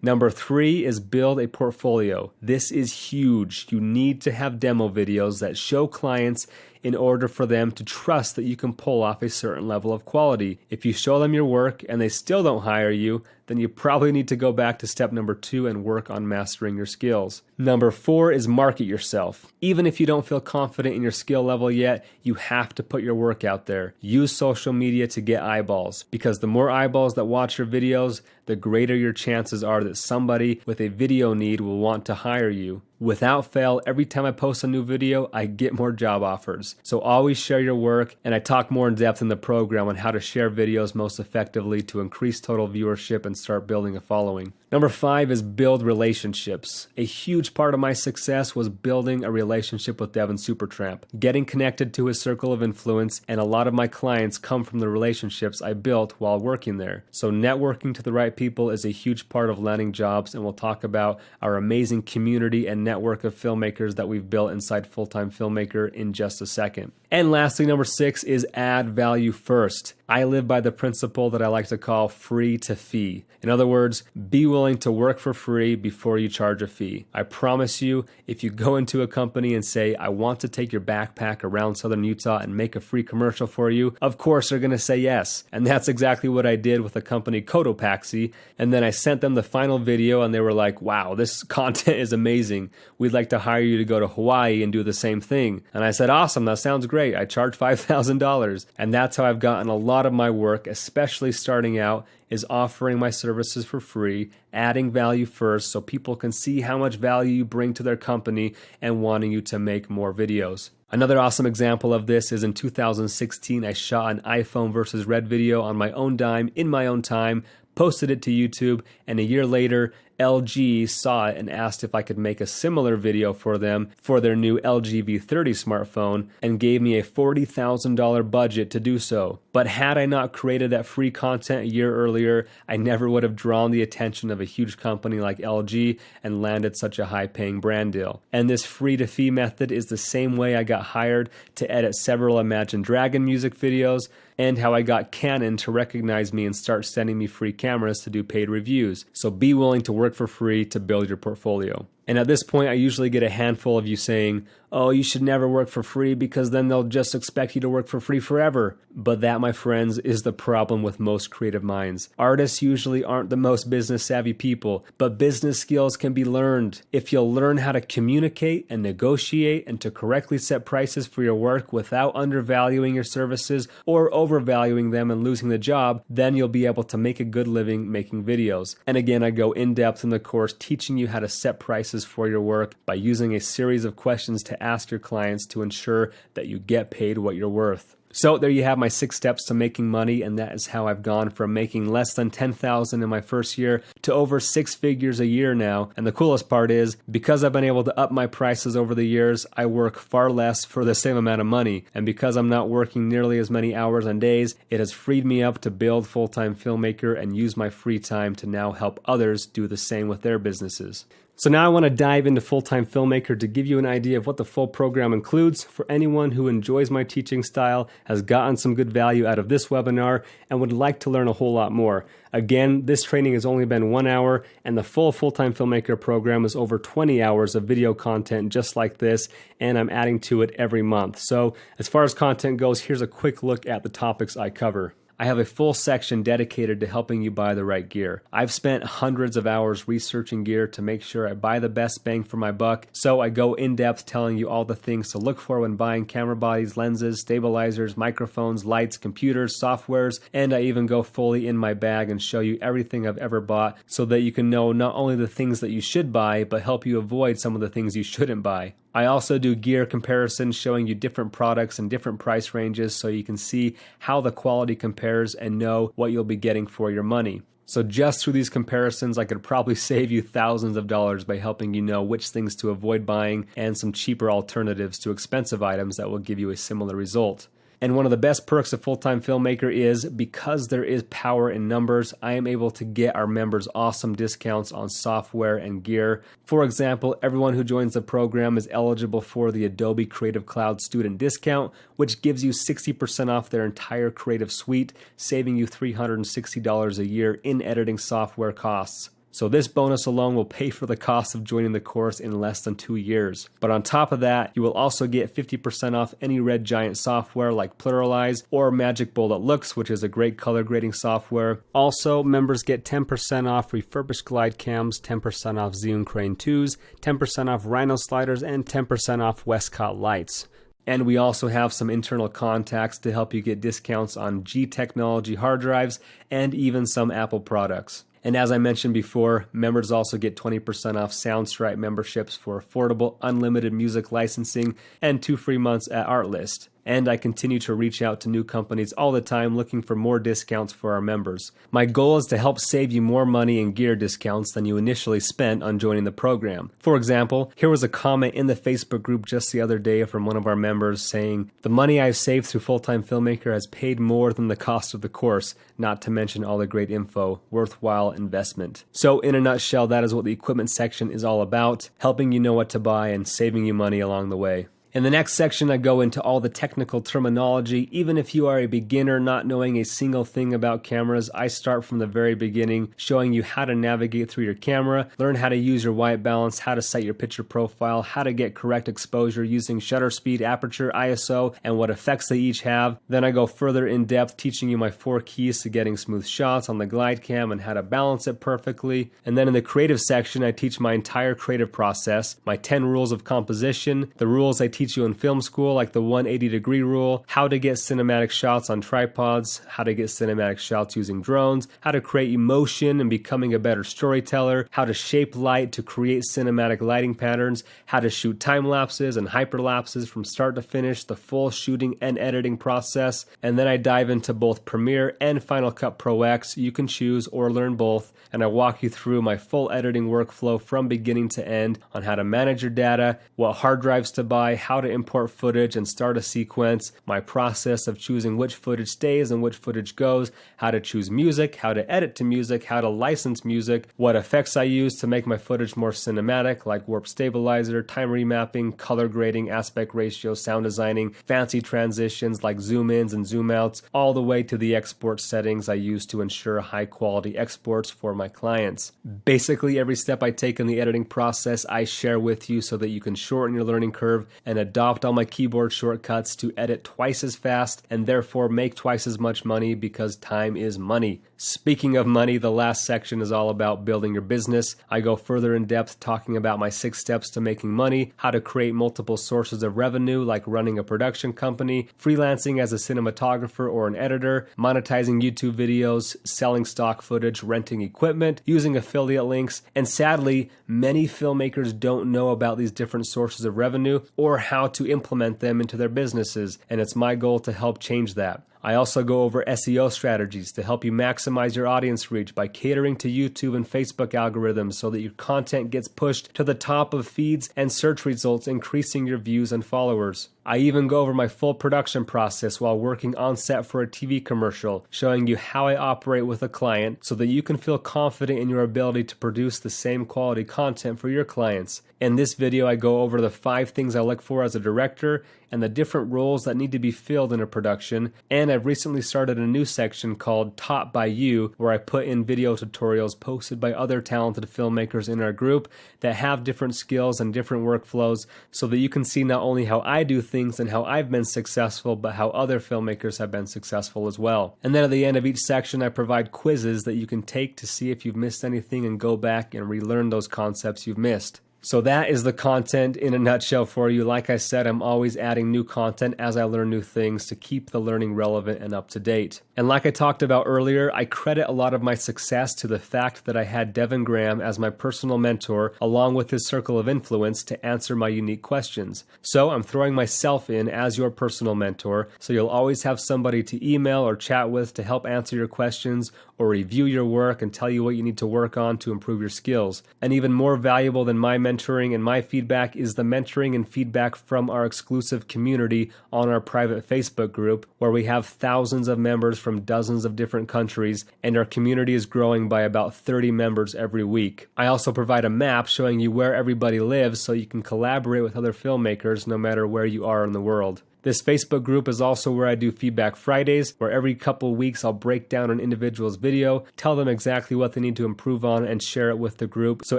Number 3 is build a portfolio. This is huge. You need to have demo videos that show clients in order for them to trust that you can pull off a certain level of quality. If you show them your work and they still don't hire you, then you probably need to go back to step number 2 and work on mastering your skills. Number 4 is market yourself. Even if you don't feel confident in your skill level yet, you have to put your work out there. Use social media to get eyeballs, because the more eyeballs that watch your videos, the greater your chances are that somebody with a video need will want to hire you. Without fail, every time I post a new video, I get more job offers. So always share your work, and I talk more in depth in the program on how to share videos most effectively to increase total viewership and start building a following. Number 5 is build relationships. A huge part of my success was building a relationship with Devon Supertramp, getting connected to his circle of influence, and a lot of my clients come from the relationships I built while working there. So networking to the right people is a huge part of landing jobs, and we'll talk about our amazing community and network of filmmakers that we've built inside Full-Time Filmmaker in just a second. And lastly, number 6 is add value first. I live by the principle that I like to call free to fee. In other words, be willing to work for free before you charge a fee. I promise you, if you go into a company and say, I want to take your backpack around Southern Utah and make a free commercial for you, of course they're going to say yes. And that's exactly what I did with the company Cotopaxi. And then I sent them the final video and they were like, wow, this content is amazing. We'd like to hire you to go to Hawaii and do the same thing. And I said, awesome, that sounds great. I charge $5,000. And that's how I've gotten a lot of my work, especially starting out, is offering my services for free, adding value first so people can see how much value you bring to their company and wanting you to make more videos. Another awesome example of this is in 2016, I shot an iPhone versus Red video on my own dime, in my own time, posted it to YouTube, and a year later, LG saw it and asked if I could make a similar video for them for their new LG V30 smartphone and gave me a $40,000 budget to do so. But had I not created that free content a year earlier, I never would have drawn the attention of a huge company like LG and landed such a high-paying brand deal. And this free-to-fee method is the same way I got hired to edit several Imagine Dragon music videos, and how I got Canon to recognize me and start sending me free cameras to do paid reviews. So be willing to work for free to build your portfolio. And at this point, I usually get a handful of you saying, oh, you should never work for free because then they'll just expect you to work for free forever. But that, my friends, is the problem with most creative minds. Artists usually aren't the most business savvy people, but business skills can be learned. If you'll learn how to communicate and negotiate and to correctly set prices for your work without undervaluing your services or overvaluing them and losing the job, then you'll be able to make a good living making videos. And again, I go in depth in the course teaching you how to set prices for your work by using a series of questions to ask your clients to ensure that you get paid what you're worth. So there you have my 6 steps to making money, and that is how I've gone from making less than $10,000 in my first year to over 6 figures a year now. And the coolest part is, because I've been able to up my prices over the years, I work far less for the same amount of money. And because I'm not working nearly as many hours on days, it has freed me up to build Full-Time Filmmaker and use my free time to now help others do the same with their businesses. So now I want to dive into Full-Time Filmmaker to give you an idea of what the full program includes for anyone who enjoys my teaching style, has gotten some good value out of this webinar, and would like to learn a whole lot more. Again, this training has only been 1 hour, and the full Full-Time Filmmaker program is over 20 hours of video content just like this, and I'm adding to it every month. So as far as content goes, here's a quick look at the topics I cover. I have a full section dedicated to helping you buy the right gear. I've spent hundreds of hours researching gear to make sure I buy the best bang for my buck, so I go in depth telling you all the things to look for when buying camera bodies, lenses, stabilizers, microphones, lights, computers, softwares, and I even go fully in my bag and show you everything I've ever bought so that you can know not only the things that you should buy, but help you avoid some of the things you shouldn't buy. I also do gear comparisons showing you different products and different price ranges so you can see how the quality compares and know what you'll be getting for your money. So just through these comparisons, I could probably save you thousands of dollars by helping you know which things to avoid buying and some cheaper alternatives to expensive items that will give you a similar result. And one of the best perks of Full-Time Filmmaker is, because there is power in numbers, I am able to get our members awesome discounts on software and gear. For example, everyone who joins the program is eligible for the Adobe Creative Cloud student discount, which gives you 60% off their entire creative suite, saving you $360 a year in editing software costs. So this bonus alone will pay for the cost of joining the course in less than 2 years. But on top of that, you will also get 50% off any Red Giant software like Pluralize or Magic Bullet Looks, which is a great color grading software. Also, members get 10% off refurbished glide cams, 10% off Zhiyun Crane 2s, 10% off Rhino sliders, and 10% off Westcott lights. And we also have some internal contacts to help you get discounts on G Technology hard drives and even some Apple products. And as I mentioned before, members also get 20% off Soundstripe memberships for affordable, unlimited music licensing and 2 free months at Artlist. And I continue to reach out to new companies all the time looking for more discounts for our members. My goal is to help save you more money in gear discounts than you initially spent on joining the program. For example, here was a comment in the Facebook group just the other day from one of our members saying, "The money I've saved through Full-Time Filmmaker has paid more than the cost of the course, not to mention all the great info. Worthwhile investment." So in a nutshell, that is what the equipment section is all about, helping you know what to buy and saving you money along the way. In the next section, I go into all the technical terminology. Even if you are a beginner not knowing a single thing about cameras, I start from the very beginning, showing you how to navigate through your camera, learn how to use your white balance, how to set your picture profile, how to get correct exposure using shutter speed, aperture, ISO, and what effects they each have. Then I go further in depth, teaching you my 4 keys to getting smooth shots on the glide cam and how to balance it perfectly. And then in the creative section, I teach my entire creative process, my 10 rules of composition, the rules I teach teach you in film school, like the 180-degree rule, how to get cinematic shots on tripods, how to get cinematic shots using drones, how to create emotion and becoming a better storyteller, how to shape light to create cinematic lighting patterns, how to shoot time lapses and hyperlapses from start to finish, the full shooting and editing process. And then I dive into both Premiere and Final Cut Pro X. You can choose or learn both, and I walk you through my full editing workflow from beginning to end on how to manage your data, what hard drives to buy, how to import footage and start a sequence, my process of choosing which footage stays and which footage goes, how to choose music, how to edit to music, how to license music, what effects I use to make my footage more cinematic, like warp stabilizer, time remapping, color grading, aspect ratio, sound designing, fancy transitions like zoom ins and zoom outs, all the way to the export settings I use to ensure high quality exports for my clients. Basically, every step I take in the editing process, I share with you so that you can shorten your learning curve and adopt all my keyboard shortcuts to edit twice as fast and therefore make twice as much money, because time is money. Speaking of money, the last section is all about building your business. I go further in depth talking about my 6 steps to making money, how to create multiple sources of revenue like running a production company, freelancing as a cinematographer or an editor, monetizing YouTube videos, selling stock footage, renting equipment, using affiliate links, and sadly, many filmmakers don't know about these different sources of revenue or how to implement them into their businesses, and it's my goal to help change that. I also go over SEO strategies to help you maximize your audience reach by catering to YouTube and Facebook algorithms so that your content gets pushed to the top of feeds and search results, increasing your views and followers. I even go over my full production process while working on set for a TV commercial, showing you how I operate with a client so that you can feel confident in your ability to produce the same quality content for your clients. In this video, I go over the 5 things I look for as a director and the different roles that need to be filled in a production, and I've recently started a new section called Taught by You, where I put in video tutorials posted by other talented filmmakers in our group that have different skills and different workflows so that you can see not only how I do things and how I've been successful, but how other filmmakers have been successful as well. And then at the end of each section, I provide quizzes that you can take to see if you've missed anything and go back and relearn those concepts you've missed. So that is the content in a nutshell for you. Like I said, I'm always adding new content as I learn new things to keep the learning relevant and up to date. And like I talked about earlier, I credit a lot of my success to the fact that I had Devin Graham as my personal mentor, along with his circle of influence, to answer my unique questions. So I'm throwing myself in as your personal mentor, so you'll always have somebody to email or chat with to help answer your questions or review your work and tell you what you need to work on to improve your skills. And even more valuable than my mentoring and my feedback is the mentoring and feedback from our exclusive community on our private Facebook group, where we have thousands of members from dozens of different countries, and our community is growing by about 30 members every week. I also provide a map showing you where everybody lives so you can collaborate with other filmmakers no matter where you are in the world. This Facebook group is also where I do Feedback Fridays, where every couple weeks I'll break down an individual's video, tell them exactly what they need to improve on, and share it with the group so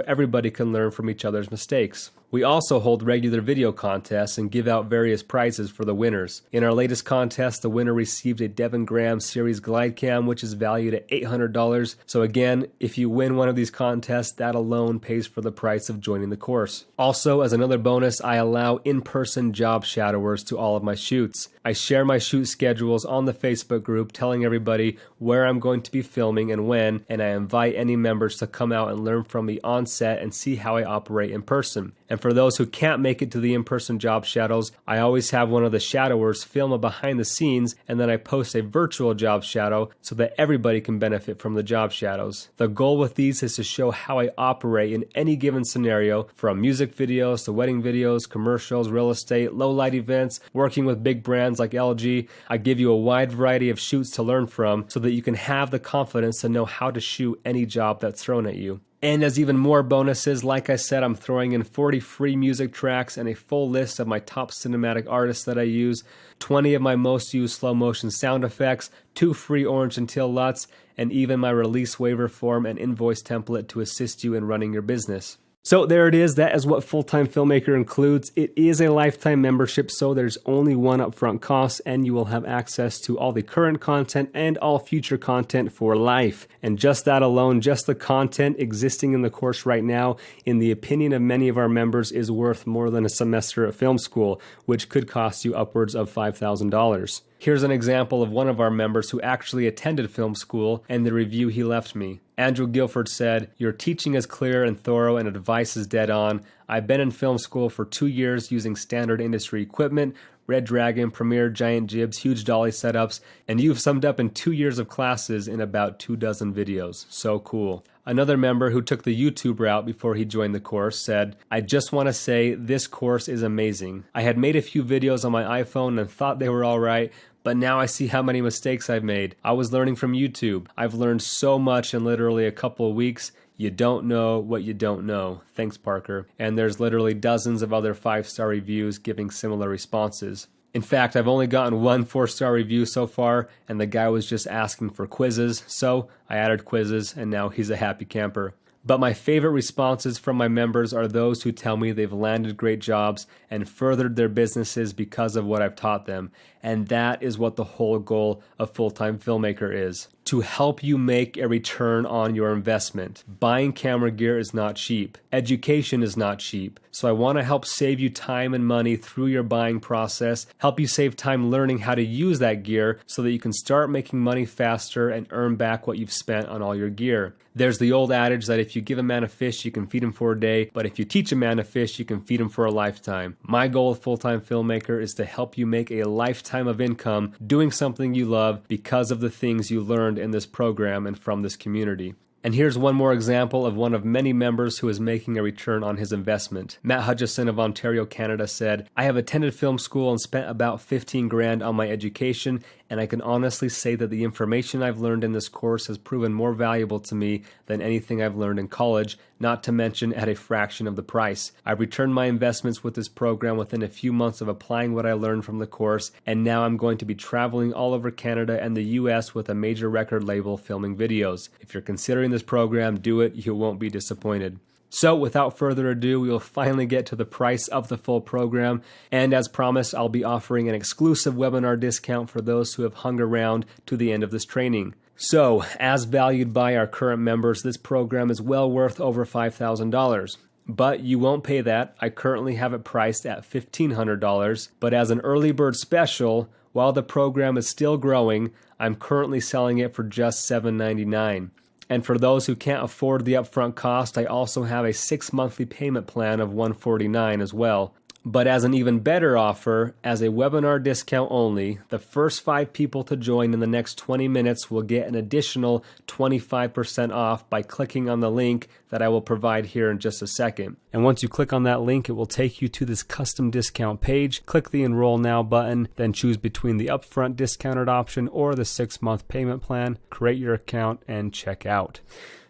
everybody can learn from each other's mistakes. We also hold regular video contests and give out various prizes for the winners. In our latest contest, the winner received a Devin Graham Series Glide Cam, which is valued at $800. So again, if you win one of these contests, that alone pays for the price of joining the course. Also, as another bonus, I allow in-person job shadowers to all of my shoots. I share my shoot schedules on the Facebook group, telling everybody where I'm going to be filming and when, and I invite any members to come out and learn from me on set and see how I operate in person. And for those who can't make it to the in-person job shadows, I always have one of the shadowers film a behind the scenes, and then I post a virtual job shadow so that everybody can benefit from the job shadows. The goal with these is to show how I operate in any given scenario, from music videos to wedding videos, commercials, real estate, low light events, working with big brands like LG. I give you a wide variety of shoots to learn from so that you can have the confidence to know how to shoot any job that's thrown at you. And as even more bonuses, like I said, I'm throwing in 40 free music tracks and a full list of my top cinematic artists that I use, 20 of my most used slow motion sound effects, 2 free orange and teal LUTs, and even my release waiver form and invoice template to assist you in running your business. So there it is. That is what Full-Time Filmmaker includes. It is a lifetime membership, so there's only one upfront cost, and you will have access to all the current content and all future content for life. And just that alone, just the content existing in the course right now, in the opinion of many of our members, is worth more than a semester at film school, which could cost you upwards of $5,000. Here's an example of one of our members who actually attended film school and the review he left me. Andrew Guilford said, "Your teaching is clear and thorough and advice is dead on. I've been in film school for 2 years using standard industry equipment, Red Dragon, Premiere, giant jibs, huge dolly setups, and you've summed up in 2 years of classes in about 24 videos. So cool." Another member who took the YouTube route before he joined the course said, "I just want to say this course is amazing. I had made a few videos on my iPhone and thought they were all right, but now I see how many mistakes I've made. I was learning from YouTube. I've learned so much in literally a couple of weeks. You don't know what you don't know. Thanks, Parker." And there's literally dozens of other 5-star reviews giving similar responses. In fact, I've only gotten one 4-star review so far, and the guy was just asking for quizzes, so I added quizzes, and now he's a happy camper. But my favorite responses from my members are those who tell me they've landed great jobs and furthered their businesses because of what I've taught them. And that is what the whole goal of Full-Time Filmmaker is: to help you make a return on your investment. Buying camera gear is not cheap. Education is not cheap. So I want to help save you time and money through your buying process, help you save time learning how to use that gear so that you can start making money faster and earn back what you've spent on all your gear. There's the old adage that if you give a man a fish, you can feed him for a day, but if you teach a man to fish, you can feed him for a lifetime. My goal with Full-Time Filmmaker is to help you make a lifetime of income doing something you love because of the things you learned in this program and from this community. And here's one more example of one of many members who is making a return on his investment. Matt Hutchison of Ontario, Canada said, "I have attended film school and spent about 15 grand on my education, and I can honestly say that the information I've learned in this course has proven more valuable to me than anything I've learned in college, not to mention at a fraction of the price. I've returned my investments with this program within a few months of applying what I learned from the course, and now I'm going to be traveling all over Canada and the US with a major record label filming videos. If you're considering this program, do it. You won't be disappointed." So without further ado, we will finally get to the price of the full program. And as promised, I'll be offering an exclusive webinar discount for those who have hung around to the end of this training. So, as valued by our current members, this program is well worth over $5,000. But you won't pay that. I currently have it priced at $1,500. But as an early bird special, while the program is still growing, I'm currently selling it for just $799. And for those who can't afford the upfront cost, I also have a 6-monthly payment plan of $149 as well. But as an even better offer, as a webinar discount only, the first 5 people to join in the next 20 minutes will get an additional 25% off by clicking on the link that I will provide here in just a second. And once you click on that link, it will take you to this custom discount page. Click the Enroll Now button, then choose between the upfront discounted option or the 6-month payment plan, create your account, and check out.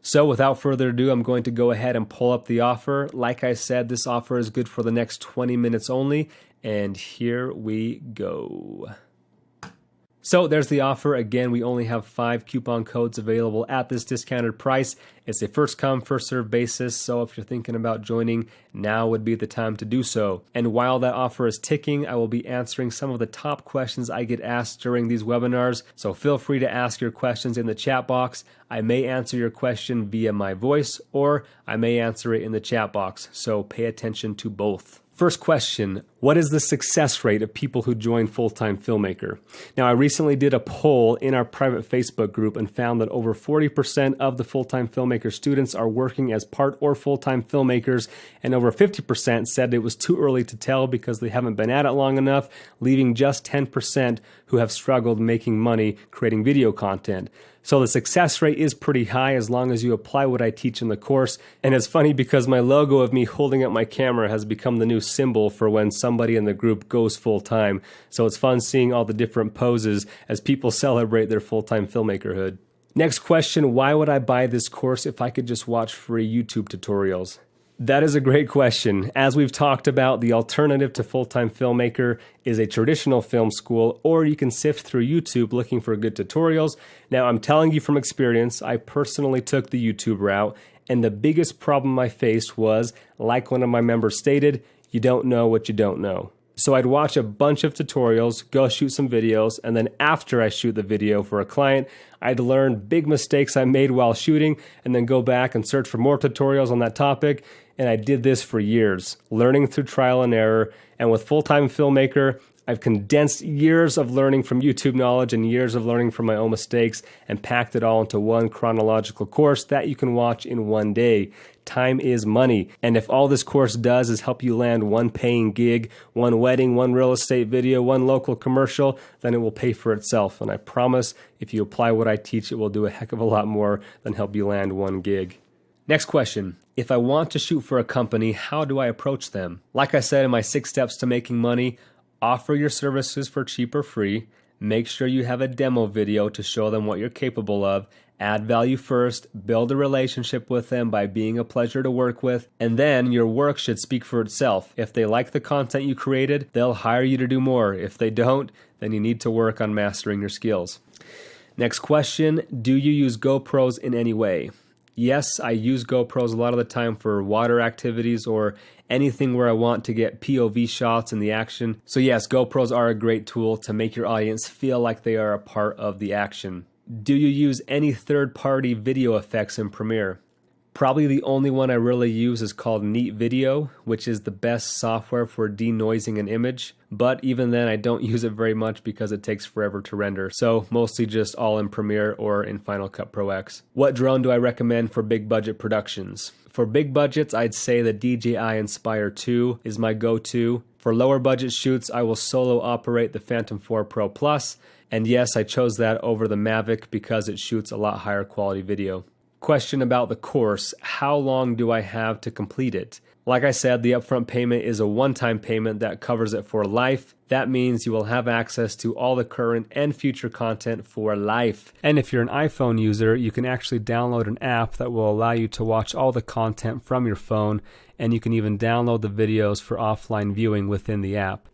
So without further ado, I'm going to go ahead and pull up the offer. Like I said, this offer is good for the next 20 minutes only, and here we go. So there's the offer. Again, we only have 5 coupon codes available at this discounted price. It's a first come, first served basis, so if you're thinking about joining, now would be the time to do so. And while that offer is ticking, I will be answering some of the top questions I get asked during these webinars, so feel free to ask your questions in the chat box. I may answer your question via my voice, or I may answer it in the chat box, so pay attention to both. First question, what is the success rate of people who join Full-Time Filmmaker? Now, I recently did a poll in our private Facebook group and found that over 40% of the Full-Time Filmmaker students are working as part or full-time filmmakers, and over 50% said it was too early to tell because they haven't been at it long enough, leaving just 10% who have struggled making money creating video content. So the success rate is pretty high as long as you apply what I teach in the course. And it's funny because my logo of me holding up my camera has become the new symbol for when somebody in the group goes full-time. So it's fun seeing all the different poses as people celebrate their full-time filmmakerhood. Next question, why would I buy this course if I could just watch free YouTube tutorials? That is a great question. As we've talked about, the alternative to Full-Time Filmmaker is a traditional film school, or you can sift through YouTube looking for good tutorials. Now, I'm telling you from experience, I personally took the YouTube route, And the biggest problem I faced was, like one of my members stated, you don't know what you don't know. So I'd watch a bunch of tutorials, go shoot some videos, and then after I shoot the video for a client, I'd learn big mistakes I made while shooting and then go back and search for more tutorials on that topic. And I did this for years, learning through trial and error. And with Full-Time Filmmaker, I've condensed years of learning from YouTube knowledge and years of learning from my own mistakes and packed it all into one chronological course that you can watch in one day. Time is money. And if all this course does is help you land one paying gig, one wedding, one real estate video, one local commercial, then it will pay for itself. And I promise if you apply what I teach, it will do a heck of a lot more than help you land one gig. Next question. If I want to shoot for a company, how do I approach them? Like I said in my 6 steps to making money, offer your services for cheap or free. Make sure you have a demo video to show them what you're capable of. Add value first, build a relationship with them by being a pleasure to work with, and then your work should speak for itself. If they like the content you created, they'll hire you to do more. If they don't, then you need to work on mastering your skills. Next question, do you use GoPros in any way? Yes, I use GoPros a lot of the time for water activities or anything where I want to get POV shots in the action. So yes, GoPros are a great tool to make your audience feel like they are a part of the action. Do you use any third-party video effects in Premiere? Probably the only one I really use is called Neat Video, which is the best software for denoising an image. But even then, I don't use it very much because it takes forever to render. So mostly just all in Premiere or in Final Cut Pro X. What drone do I recommend for big budget productions? For big budgets, I'd say the DJI Inspire 2 is my go-to. For lower budget shoots, I will solo operate the Phantom 4 Pro Plus. And yes, I chose that over the Mavic because it shoots a lot higher quality video. Question about the course, how long do I have to complete it? Like I said, the upfront payment is a one-time payment that covers it for life. That means you will have access to all the current and future content for life. And if you're an iPhone user, you can actually download an app that will allow you to watch all the content from your phone, and you can even download the videos for offline viewing within the app.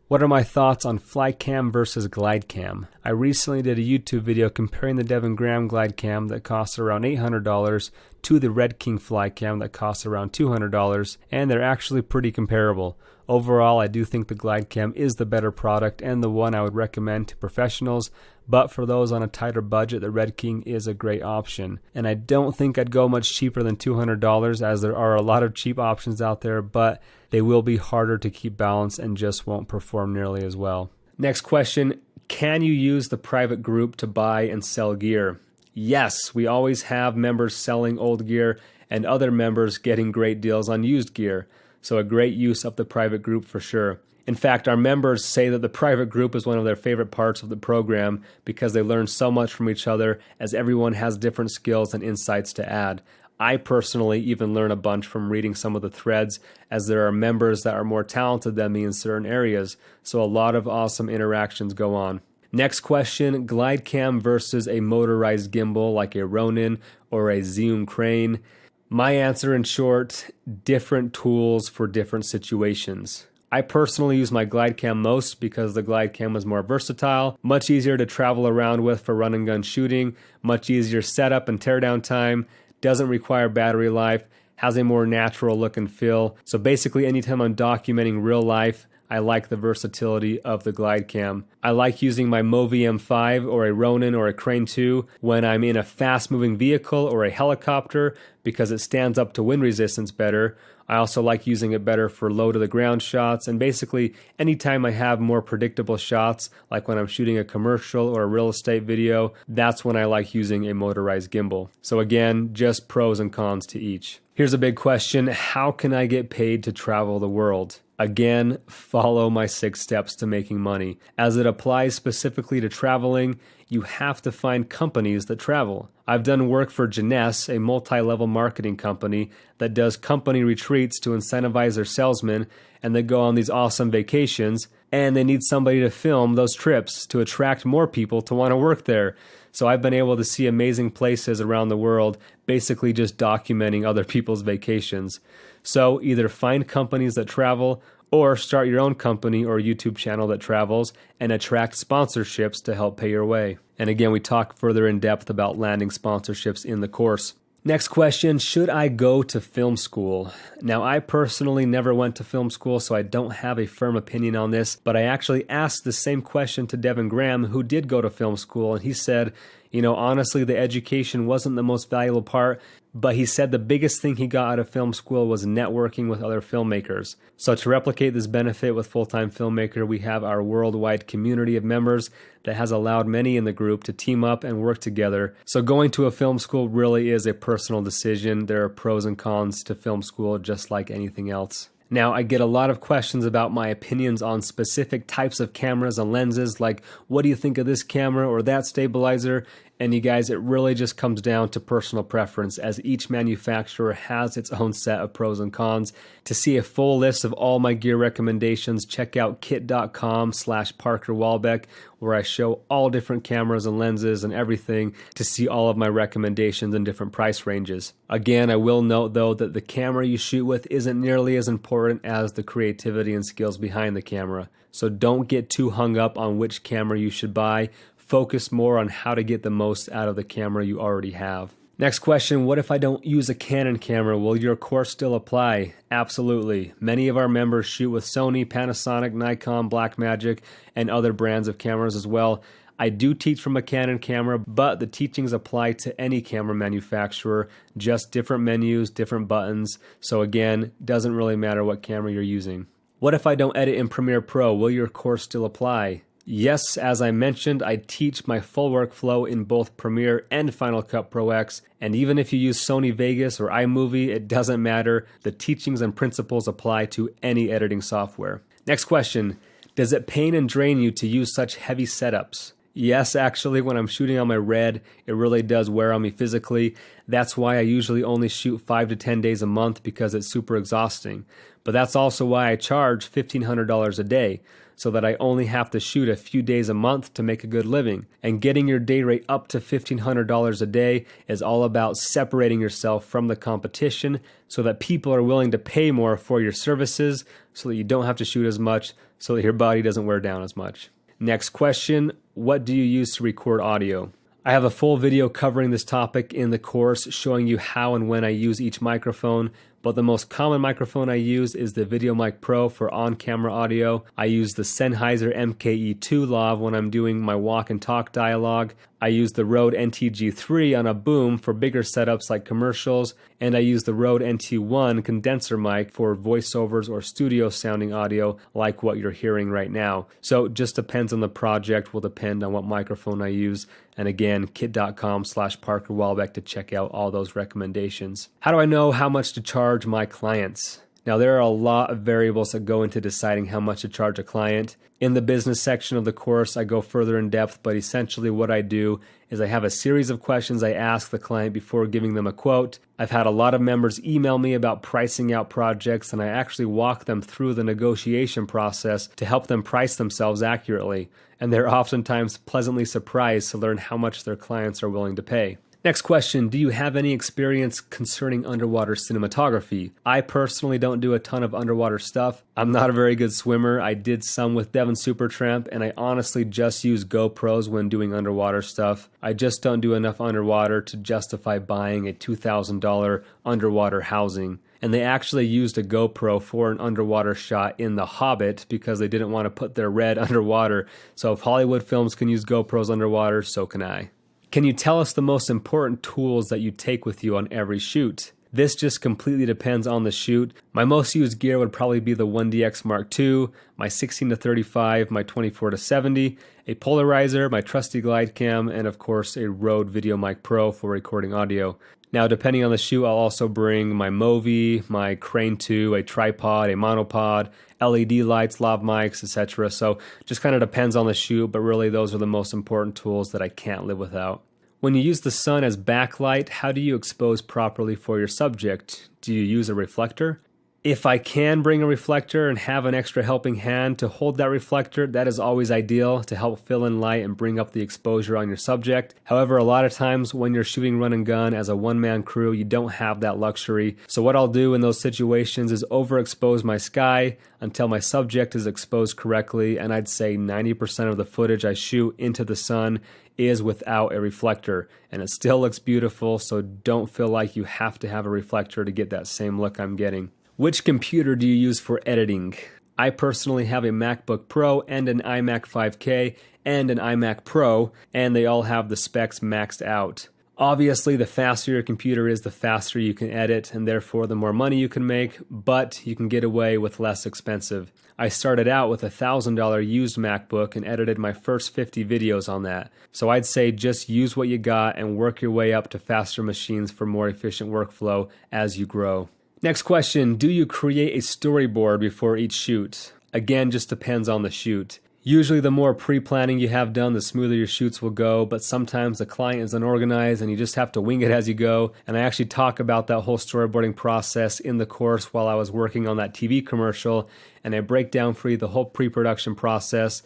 What are my thoughts on Flycam versus GlideCam? I recently did a YouTube video comparing the Devin Graham GlideCam that costs around $800 to the Red King Flycam that costs around $200, and they're actually pretty comparable. Overall, I do think the GlideCam is the better product and the one I would recommend to professionals, but for those on a tighter budget, the Red King is a great option. And I don't think I'd go much cheaper than $200 as there are a lot of cheap options out there, but they will be harder to keep balance and just won't perform nearly as well. Next question, can you use the private group to buy and sell gear? Yes, we always have members selling old gear and other members getting great deals on used gear. So a great use of the private group for sure. In fact, our members say that the private group is one of their favorite parts of the program because they learn so much from each other as everyone has different skills and insights to add. I personally even learn a bunch from reading some of the threads as there are members that are more talented than me in certain areas, so a lot of awesome interactions go on. Next question, GlideCam versus a motorized gimbal like a Ronin or a Zoom crane. My answer in short, different tools for different situations. I personally use my GlideCam most because the GlideCam is more versatile, much easier to travel around with for run and gun shooting, much easier setup and teardown time, doesn't require battery life, has a more natural look and feel. So basically anytime I'm documenting real life, I like the versatility of the GlideCam. I like using my Movi M5 or a Ronin or a Crane 2 when I'm in a fast-moving vehicle or a helicopter because it stands up to wind resistance better. I also like using it better for low-to-the-ground shots, and basically anytime I have more predictable shots, like when I'm shooting a commercial or a real estate video, that's when I like using a motorized gimbal. So again, just pros and cons to each. Here's a big question, how can I get paid to travel the world? Again, follow my 6 steps to making money. As it applies specifically to traveling, you have to find companies that travel. I've done work for Jeunesse, a multi-level marketing company that does company retreats to incentivize their salesmen, and they go on these awesome vacations, and they need somebody to film those trips to attract more people to want to work there. So I've been able to see amazing places around the world, basically just documenting other people's vacations. So either find companies that travel or start your own company or YouTube channel that travels and attract sponsorships to help pay your way. And again, we talk further in depth about landing sponsorships in the course. Next question, should I go to film school? Now, I personally never went to film school, so I don't have a firm opinion on this, but I actually asked the same question to Devin Graham, who did go to film school, and he said, honestly, the education wasn't the most valuable part, but he said the biggest thing he got out of film school was networking with other filmmakers. So to replicate this benefit with Full-Time Filmmaker, we have our worldwide community of members that has allowed many in the group to team up and work together. So going to a film school really is a personal decision. There are pros and cons to film school just like anything else. Now, I get a lot of questions about my opinions on specific types of cameras and lenses, like what do you think of this camera or that stabilizer? And you guys, it really just comes down to personal preference, as each manufacturer has its own set of pros and cons. To see a full list of all my gear recommendations, check out kit.com/ParkerWalbeck, where I show all different cameras and lenses and everything to see all of my recommendations in different price ranges. Again, I will note though that the camera you shoot with isn't nearly as important as the creativity and skills behind the camera. So don't get too hung up on which camera you should buy. Focus more on how to get the most out of the camera you already have. Next question, what if I don't use a Canon camera? Will your course still apply? Absolutely. Many of our members shoot with Sony, Panasonic, Nikon, Blackmagic, and other brands of cameras as well. I do teach from a Canon camera, but the teachings apply to any camera manufacturer, just different menus, different buttons. So again, doesn't really matter what camera you're using. What if I don't edit in Premiere Pro? Will your course still apply? Yes, as I mentioned, I teach my full workflow in both Premiere and Final Cut Pro X, and even if you use Sony Vegas or iMovie, it doesn't matter. The teachings and principles apply to any editing software. Next question, does it pain and drain you to use such heavy setups? Yes, actually, when I'm shooting on my Red, it really does wear on me physically. That's why I usually only shoot 5 to 10 days a month, because it's super exhausting. But that's also why I charge $1,500 a day, so that I only have to shoot a few days a month to make a good living. And getting your day rate up to $1,500 a day is all about separating yourself from the competition so that people are willing to pay more for your services, so that you don't have to shoot as much, so that your body doesn't wear down as much. Next question, what do you use to record audio? I have a full video covering this topic in the course, showing you how and when I use each microphone, but the most common microphone I use is the VideoMic Pro for on-camera audio. I use the Sennheiser MKE2 Lav when I'm doing my walk and talk dialogue. I use the Rode NTG3 on a boom for bigger setups like commercials, and I use the Rode NT1 condenser mic for voiceovers or studio sounding audio like what you're hearing right now. So it just depends on the project, will depend on what microphone I use. And again, kit.com/ParkerWalbeck to check out all those recommendations. How do I know how much to charge my clients? Now, there are a lot of variables that go into deciding how much to charge a client. In the business section of the course, I go further in depth, but essentially what I do is I have a series of questions I ask the client before giving them a quote. I've had a lot of members email me about pricing out projects, and I actually walk them through the negotiation process to help them price themselves accurately. And they're oftentimes pleasantly surprised to learn how much their clients are willing to pay. Next question, do you have any experience concerning underwater cinematography? I personally don't do a ton of underwater stuff. I'm not a very good swimmer. I did some with Devon Supertramp, and I honestly just use GoPros when doing underwater stuff. I just don't do enough underwater to justify buying a $2,000 underwater housing. And they actually used a GoPro for an underwater shot in The Hobbit because they didn't want to put their Red underwater. So if Hollywood films can use GoPros underwater, so can I. Can you tell us the most important tools that you take with you on every shoot? This just completely depends on the shoot. My most used gear would probably be the 1DX Mark II, my 16-35, my 24-70, a polarizer, my trusty glide cam, and of course a Rode VideoMic Pro for recording audio. Now, depending on the shoot, I'll also bring my Movi, my Crane 2, a tripod, a monopod, LED lights, lav mics, etc. So just kind of depends on the shoot, but really those are the most important tools that I can't live without. When you use the sun as backlight, how do you expose properly for your subject? Do you use a reflector? If I can bring a reflector and have an extra helping hand to hold that reflector, that is always ideal to help fill in light and bring up the exposure on your subject. However, a lot of times when you're shooting run and gun as a one-man crew, you don't have that luxury. So what I'll do in those situations is overexpose my sky until my subject is exposed correctly, and I'd say 90% of the footage I shoot into the sun is without a reflector, and it still looks beautiful, so don't feel like you have to have a reflector to get that same look I'm getting. Which computer do you use for editing? I personally have a MacBook Pro and an iMac 5K and an iMac Pro, and they all have the specs maxed out. Obviously, the faster your computer is, the faster you can edit, and therefore the more money you can make, but you can get away with less expensive. I started out with a $1,000 used MacBook and edited my first 50 videos on that. So I'd say just use what you got and work your way up to faster machines for more efficient workflow as you grow. Next question, do you create a storyboard before each shoot? Again, just depends on the shoot. Usually the more pre-planning you have done, the smoother your shoots will go, but sometimes the client is unorganized and you just have to wing it as you go. And I actually talk about that whole storyboarding process in the course while I was working on that TV commercial, and I break down for you the whole pre-production process.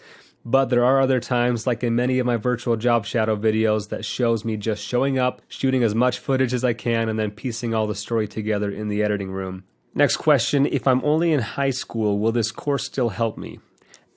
But there are other times, like in many of my virtual job shadow videos, that shows me just showing up, shooting as much footage as I can, and then piecing all the story together in the editing room. Next question, if I'm only in high school, will this course still help me?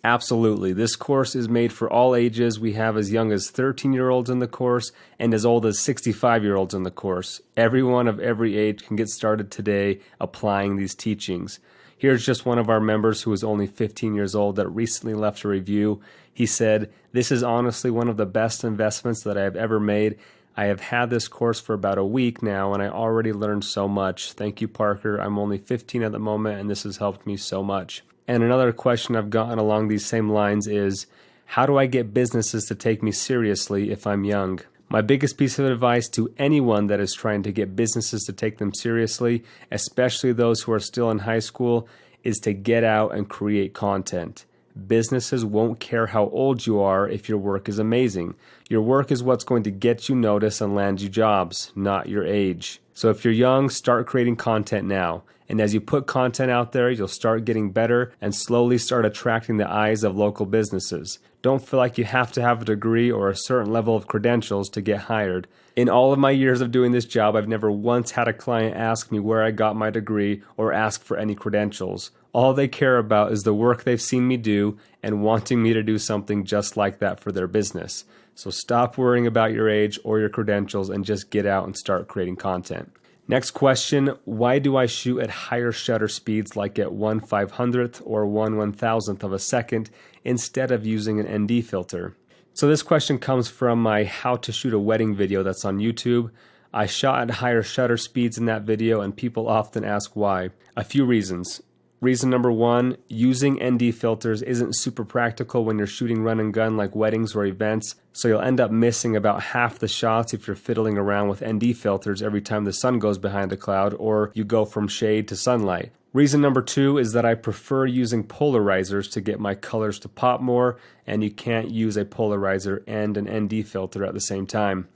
Absolutely. This course is made for all ages. We have as young as 13-year-olds in the course and as old as 65-year-olds in the course. Everyone of every age can get started today applying these teachings. Here's just one of our members who is only 15 years old that recently left a review. He said, "This is honestly one of the best investments that I have ever made. I have had this course for about a week now and I already learned so much. Thank you, Parker. I'm only 15 at the moment and this has helped me so much." And another question I've gotten along these same lines is, how do I get businesses to take me seriously if I'm young? My biggest piece of advice to anyone that is trying to get businesses to take them seriously, especially those who are still in high school, is to get out and create content. Businesses won't care how old you are if your work is amazing. Your work is what's going to get you notice and land you jobs, not your age. So if you're young, start creating content now. And as you put content out there, you'll start getting better and slowly start attracting the eyes of local businesses. Don't feel like you have to have a degree or a certain level of credentials to get hired. In all of my years of doing this job, I've never once had a client ask me where I got my degree or ask for any credentials. All they care about is the work they've seen me do and wanting me to do something just like that for their business. So stop worrying about your age or your credentials and just get out and start creating content. Next question, why do I shoot at higher shutter speeds like at 1/500th or 1/1000th of a second instead of using an ND filter? So this question comes from my how to shoot a wedding video that's on YouTube. I shot at higher shutter speeds in that video and people often ask why. A few reasons. Reason number one, using ND filters isn't super practical when you're shooting run and gun like weddings or events, so you'll end up missing about half the shots if you're fiddling around with ND filters every time the sun goes behind a cloud or you go from shade to sunlight. Reason number two is that I prefer using polarizers to get my colors to pop more, and you can't use a polarizer and an ND filter at the same time.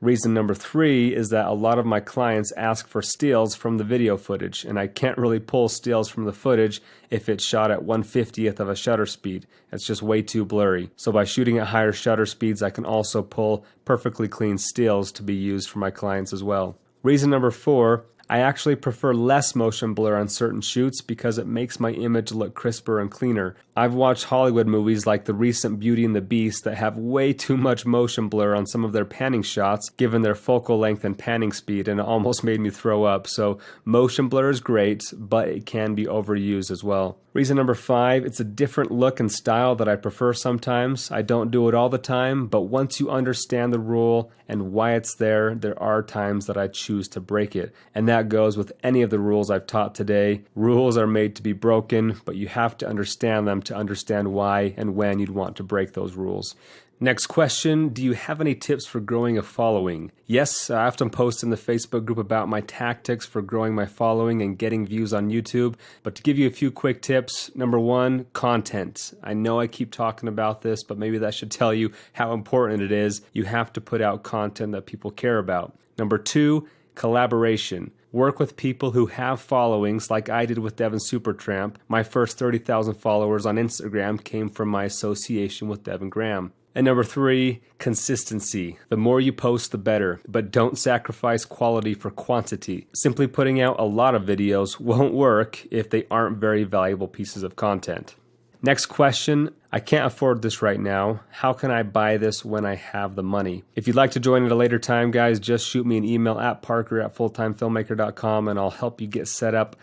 Reason number three is that a lot of my clients ask for stills from the video footage, and I can't really pull stills from the footage if it's shot at 1/50th of a shutter speed. It's just way too blurry. So by shooting at higher shutter speeds, I can also pull perfectly clean stills to be used for my clients as well. Reason number four, I actually prefer less motion blur on certain shoots because it makes my image look crisper and cleaner. I've watched Hollywood movies like the recent Beauty and the Beast that have way too much motion blur on some of their panning shots given their focal length and panning speed, and it almost made me throw up. So motion blur is great, but it can be overused as well. Reason number five, it's a different look and style that I prefer sometimes. I don't do it all the time, but once you understand the rule and why it's there, there are times that I choose to break it. And that goes with any of the rules I've taught today. Rules are made to be broken, but you have to understand them to understand why and when you'd want to break those rules. Next question, do you have any tips for growing a following? Yes, I often post in the Facebook group about my tactics for growing my following and getting views on YouTube, but to give you a few quick tips, number one, content. I know I keep talking about this, but maybe that should tell you how important it is. You have to put out content that people care about. Number two, collaboration. Work with people who have followings like I did with Devin Supertramp. My first 30,000 followers on Instagram came from my association with Devin Graham. And number 3, consistency. The more you post, the better, but don't sacrifice quality for quantity. Simply putting out a lot of videos won't work if they aren't very valuable pieces of content. Next question, I can't afford this right now. How can I buy this when I have the money? If you'd like to join at a later time, guys, just shoot me an email at parker@fulltimefilmmaker.com and I'll help you get set up.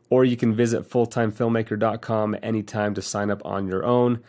Or you can visit fulltimefilmmaker.com anytime to sign up on your own.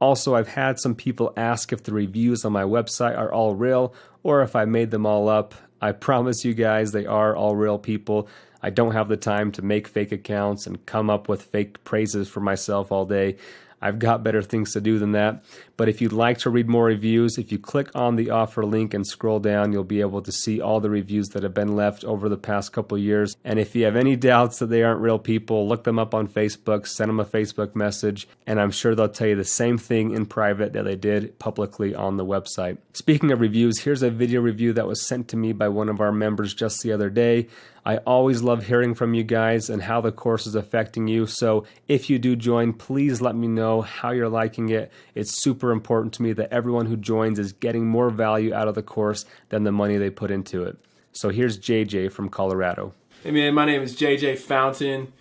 Also, I've had some people ask if the reviews on my website are all real or if I made them all up. I promise you guys they are all real people. I don't have the time to make fake accounts and come up with fake praises for myself all day. I've got better things to do than that. But if you'd like to read more reviews, if you click on the offer link and scroll down, you'll be able to see all the reviews that have been left over the past couple years. And if you have any doubts that they aren't real people, look them up on Facebook, send them a Facebook message, and I'm sure they'll tell you the same thing in private that they did publicly on the website. Speaking of reviews, here's a video review that was sent to me by one of our members just the other day. I always love hearing from you guys and how the course is affecting you. So if you do join, please let me know how you're liking it. It's super important to me that everyone who joins is getting more value out of the course than the money they put into it. So here's JJ from Colorado. Hey man, my name is JJ Fountain.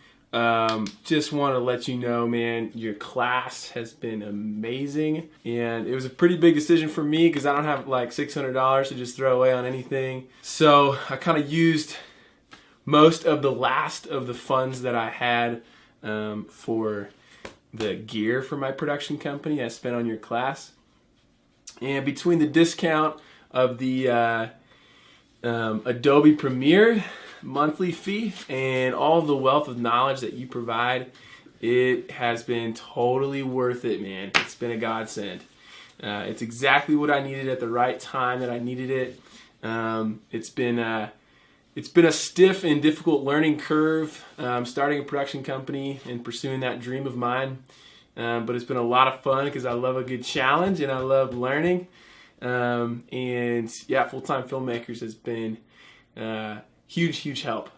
Just want to let you know, man, your class has been amazing. And it was a pretty big decision for me because I don't have like $600 to just throw away on anything. So I kind of used most of the last of the funds that I had for the gear for my production company I spent on your class. And between the discount of the Adobe Premiere monthly fee and all of the wealth of knowledge that you provide, it has been totally worth it, man. It's been a godsend. It's exactly what I needed at the right time that I needed it. It's been a stiff and difficult learning curve, starting a production company and pursuing that dream of mine. But it's been a lot of fun because I love a good challenge and I love learning. And yeah, Full-Time Filmmakers has been huge help.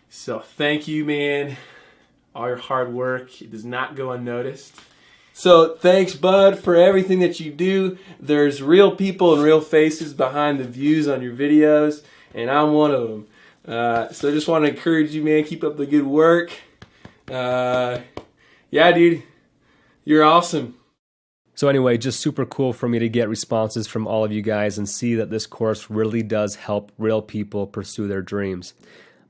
So thank you, man. All your hard work, it does not go unnoticed. So thanks, bud, for everything that you do. There's real people and real faces behind the views on your videos, and I'm one of them. So I just want to encourage you, man, keep up the good work. Yeah, dude, you're awesome. So anyway, just super cool for me to get responses from all of you guys and see that this course really does help real people pursue their dreams.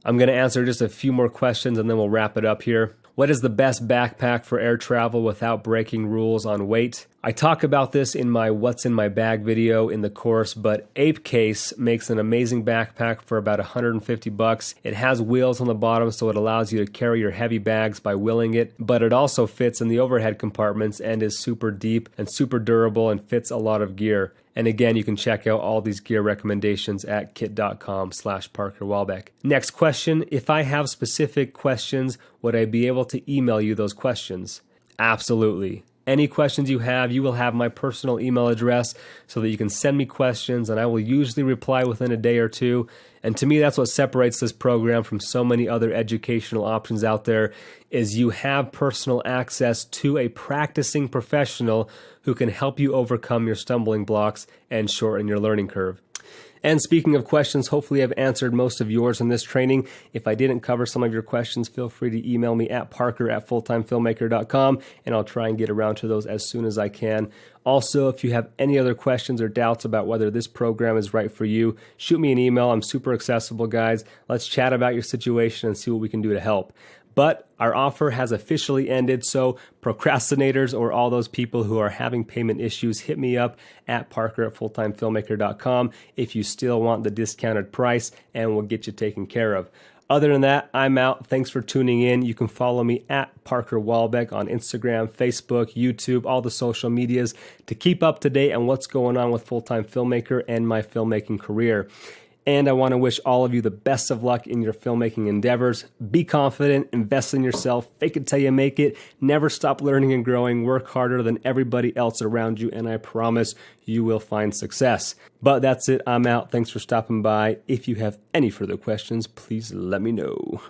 I'm going to answer just a few more questions and then we'll wrap it up here. What is the best backpack for air travel without breaking rules on weight? I talk about this in my What's in My Bag video in the course, but Ape Case makes an amazing backpack for about $150. It has wheels on the bottom, so it allows you to carry your heavy bags by wheeling it, but it also fits in the overhead compartments and is super deep and super durable and fits a lot of gear. And again, you can check out all these gear recommendations at kit.com/ParkerWalbeck. Next question, if I have specific questions, would I be able to email you those questions? Absolutely. Any questions you have, you will have my personal email address so that you can send me questions and I will usually reply within a day or two. And to me, that's what separates this program from so many other educational options out there is you have personal access to a practicing professional who can help you overcome your stumbling blocks and shorten your learning curve. And speaking of questions, hopefully I've answered most of yours in this training. If I didn't cover some of your questions, feel free to email me at parker@fulltimefilmmaker.com and I'll try and get around to those as soon as I can. Also, if you have any other questions or doubts about whether this program is right for you, shoot me an email. I'm super accessible, guys. Let's chat about your situation and see what we can do to help. But our offer has officially ended, so procrastinators or all those people who are having payment issues, hit me up at parker@fulltimefilmmaker.com if you still want the discounted price, and we'll get you taken care of. Other than that, I'm out. Thanks for tuning in. You can follow me at Parker Walbeck on Instagram, Facebook, YouTube, all the social medias to keep up to date on what's going on with Full-Time Filmmaker and my filmmaking career. And I want to wish all of you the best of luck in your filmmaking endeavors. Be confident, invest in yourself, fake it till you make it, never stop learning and growing, work harder than everybody else around you, and I promise you will find success. But that's it, I'm out. Thanks for stopping by. If you have any further questions, please let me know.